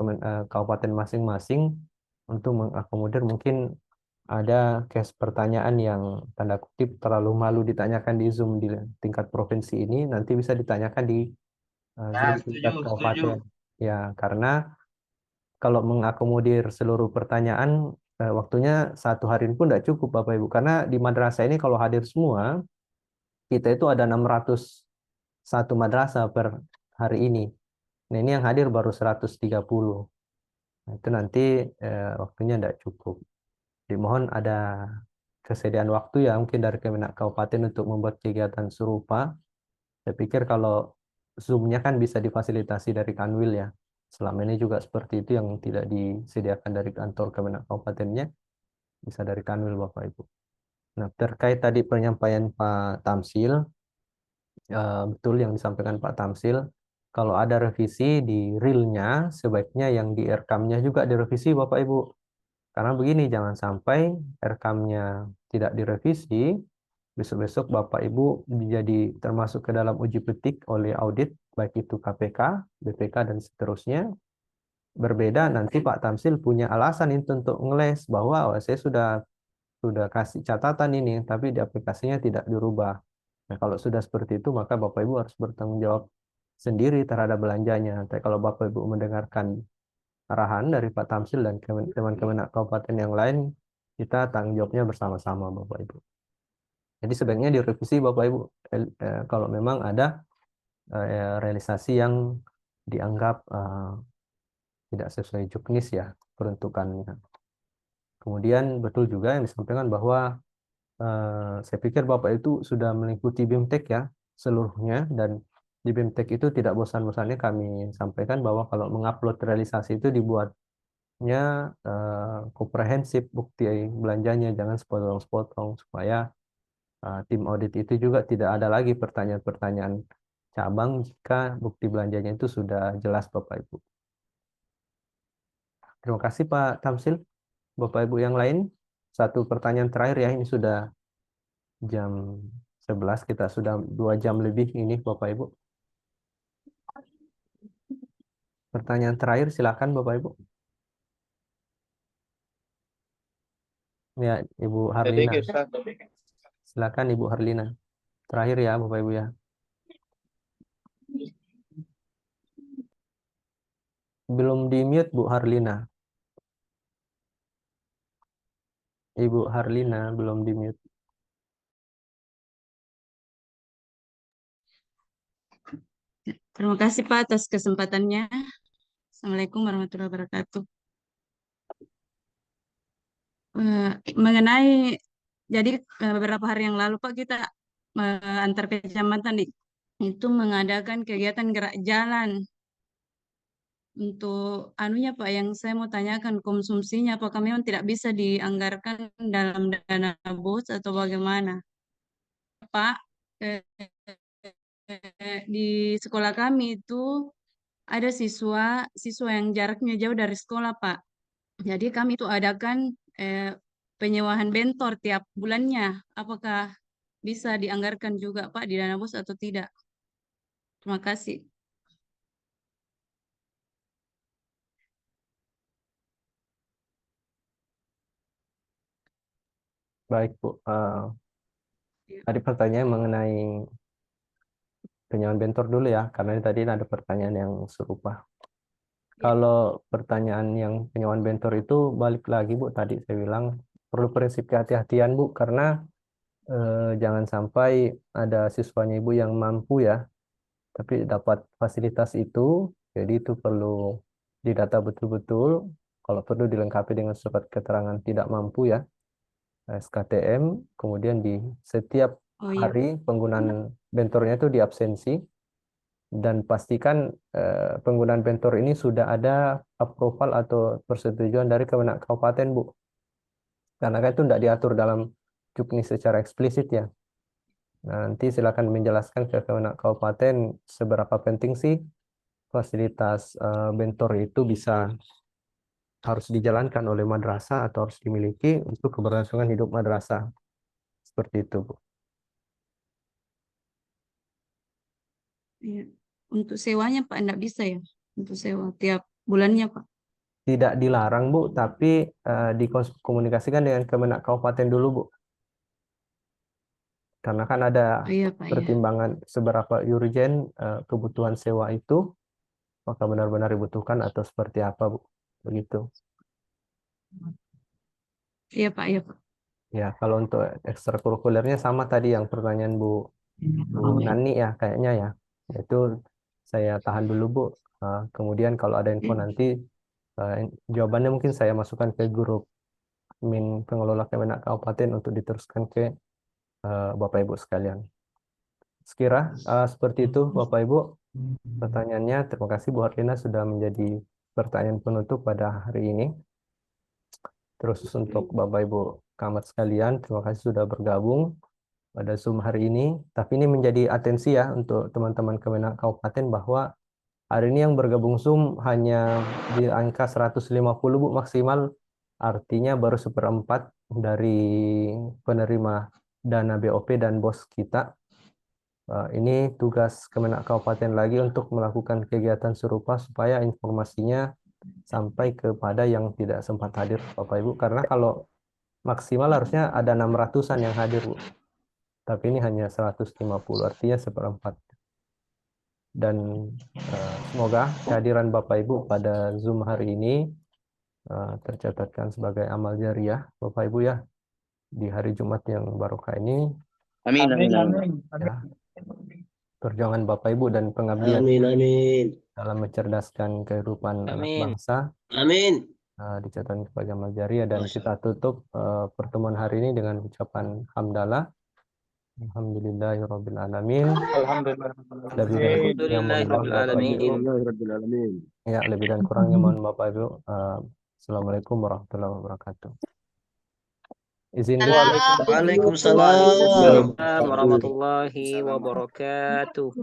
kabupaten masing-masing untuk mengakomodir mungkin ada case pertanyaan yang tanda kutip terlalu malu ditanyakan di Zoom di tingkat provinsi ini, nanti bisa ditanyakan di Zoom tingkat kabupaten. Ya, karena kalau mengakomodir seluruh pertanyaan, waktunya satu hari pun tidak cukup Bapak Ibu. Karena di madrasah ini kalau hadir semua, kita itu ada 601 madrasah per hari ini. Nah, ini yang hadir baru 130. Nah, itu nanti waktunya tidak cukup. Dimohon ada kesediaan waktu ya mungkin dari Kemenak Kabupaten untuk membuat kegiatan serupa. Saya pikir kalau Zoom-nya kan bisa difasilitasi dari Kanwil ya. Selama ini juga seperti itu, yang tidak disediakan dari kantor Kemenak Kabupatennya bisa dari Kanwil Bapak Ibu. Nah, terkait tadi penyampaian Pak Tamsil, betul yang disampaikan Pak Tamsil, kalau ada revisi di real-nya, sebaiknya yang di RKAM-nya juga direvisi Bapak Ibu. Karena begini, jangan sampai RKAM-nya tidak direvisi, besok-besok Bapak Ibu menjadi termasuk ke dalam uji petik oleh audit, baik itu KPK, BPK, dan seterusnya. Berbeda nanti Pak Tamsil punya alasan itu untuk ngeles bahwa saya sudah kasih catatan ini, tapi di aplikasinya tidak dirubah. Nah, kalau sudah seperti itu, maka Bapak Ibu harus bertanggung jawab sendiri terhadap belanjanya. Tapi kalau Bapak Ibu mendengarkan arahan dari Pak Tamsil dan teman-teman Kemenak Kabupaten yang lain, kita tanggung jawabnya bersama-sama Bapak Ibu. Jadi sebaiknya direvisi Bapak Ibu kalau memang ada realisasi yang dianggap tidak sesuai juknis ya peruntukannya. Kemudian betul juga yang disampaikan bahwa saya pikir Bapak itu sudah mengikuti BIMTEK ya seluruhnya, dan di BIMTEK itu tidak bosan-bosannya kami sampaikan bahwa kalau mengupload realisasi itu dibuatnya komprehensif bukti belanjanya, jangan sepotong-sepotong, supaya tim audit itu juga tidak ada lagi pertanyaan-pertanyaan cabang jika bukti belanjanya itu sudah jelas Bapak Ibu. Terima kasih Pak Tamsil. Bapak Ibu yang lain, satu pertanyaan terakhir ya, ini sudah jam 11, kita sudah 2 jam lebih ini Bapak Ibu. Pertanyaan terakhir silakan Bapak Ibu. Ya, Ibu Harlina. Silakan Ibu Harlina. Terakhir ya Bapak Ibu ya. Belum di-mute Bu Harlina. Ibu Harlina belum di-mute. Terima kasih Pak atas kesempatannya. Assalamualaikum warahmatullahi wabarakatuh. Mengenai, jadi beberapa hari yang lalu Pak kita antar kecamatan itu mengadakan kegiatan gerak jalan. Untuk anunya Pak, yang saya mau tanyakan konsumsinya apakah memang tidak bisa dianggarkan dalam dana BOS atau bagaimana? Pak, di sekolah kami itu ada siswa yang jaraknya jauh dari sekolah, Pak. Jadi kami itu adakan penyewaan bentor tiap bulannya. Apakah bisa dianggarkan juga Pak di dana BOS atau tidak? Terima kasih. Baik Bu, tadi pertanyaan mengenai penyewaan bentor dulu ya, karena tadi ada pertanyaan yang serupa. Kalau pertanyaan yang penyewaan bentor itu balik lagi Bu, tadi saya bilang perlu prinsip kehati-hatian Bu, karena jangan sampai ada siswanya Ibu yang mampu ya, tapi dapat fasilitas itu, jadi itu perlu didata betul-betul, kalau perlu dilengkapi dengan surat keterangan tidak mampu ya, SKTM, kemudian di setiap hari penggunaan bentornya itu diabsensi, dan pastikan penggunaan bentor ini sudah ada approval atau persetujuan dari Kemenak Kabupaten Bu, karena kan itu tidak diatur dalam Juknis secara eksplisit ya. Nanti silakan menjelaskan ke Kemenak Kabupaten seberapa penting sih fasilitas bentor itu harus dijalankan oleh madrasah atau harus dimiliki untuk keberlangsungan hidup madrasah. Seperti itu, Bu. Iya. Untuk sewanya Pak enggak bisa ya? Untuk sewa tiap bulannya Pak? Tidak dilarang Bu, tapi dikomunikasikan dengan Kemenak Kabupaten dulu Bu. Karena kan ada Pak, pertimbangan seberapa urgen kebutuhan sewa itu, maka benar-benar dibutuhkan atau seperti apa Bu. Begitu. Iya Pak, iya Pak. Ya, kalau untuk ekstrakurikulernya sama tadi yang pertanyaan Bu Nani ya kayaknya ya. Itu saya tahan dulu Bu. Kemudian kalau ada info nanti jawabannya mungkin saya masukkan ke grup Min pengelola Kemenak Kabupaten untuk diteruskan ke Bapak Ibu sekalian. Sekira seperti itu Bapak Ibu pertanyaannya. Terima kasih Bu Harlina sudah menjadi pertanyaan penutup pada hari ini. Terus untuk Bapak Ibu Camat sekalian, terima kasih sudah bergabung pada Zoom hari ini. Tapi ini menjadi atensi ya untuk teman-teman Kemenak Kabupaten bahwa hari ini yang bergabung Zoom hanya di angka 150 Bu maksimal, artinya baru 1/4 dari penerima dana BOP dan BOS kita. Ini tugas Kemenak Kabupaten lagi untuk melakukan kegiatan serupa supaya informasinya sampai kepada yang tidak sempat hadir Bapak Ibu. Karena kalau maksimal harusnya ada 600-an yang hadir Bu. Tapi ini hanya 150, artinya 1/4. Dan semoga kehadiran Bapak Ibu pada Zoom hari ini tercatatkan sebagai amal jariah Bapak Ibu ya di hari Jumat yang barokah ini. Amin, amin, amin. Ya, perjuangan Bapak Ibu dan pengabdian dalam mencerdaskan kehidupan anak bangsa. Amin. Dicatatkan sebagai amal jariah, dan kita tutup pertemuan hari ini dengan ucapan hamdalah. Alhamdulillahirabbil alamin. Ya, lebih dan kurangnya mohon Bapak Ibu. Assalamualaikum warahmatullahi wabarakatuh. Izin Waalaikumsalam warahmatullahi wabarakatuh.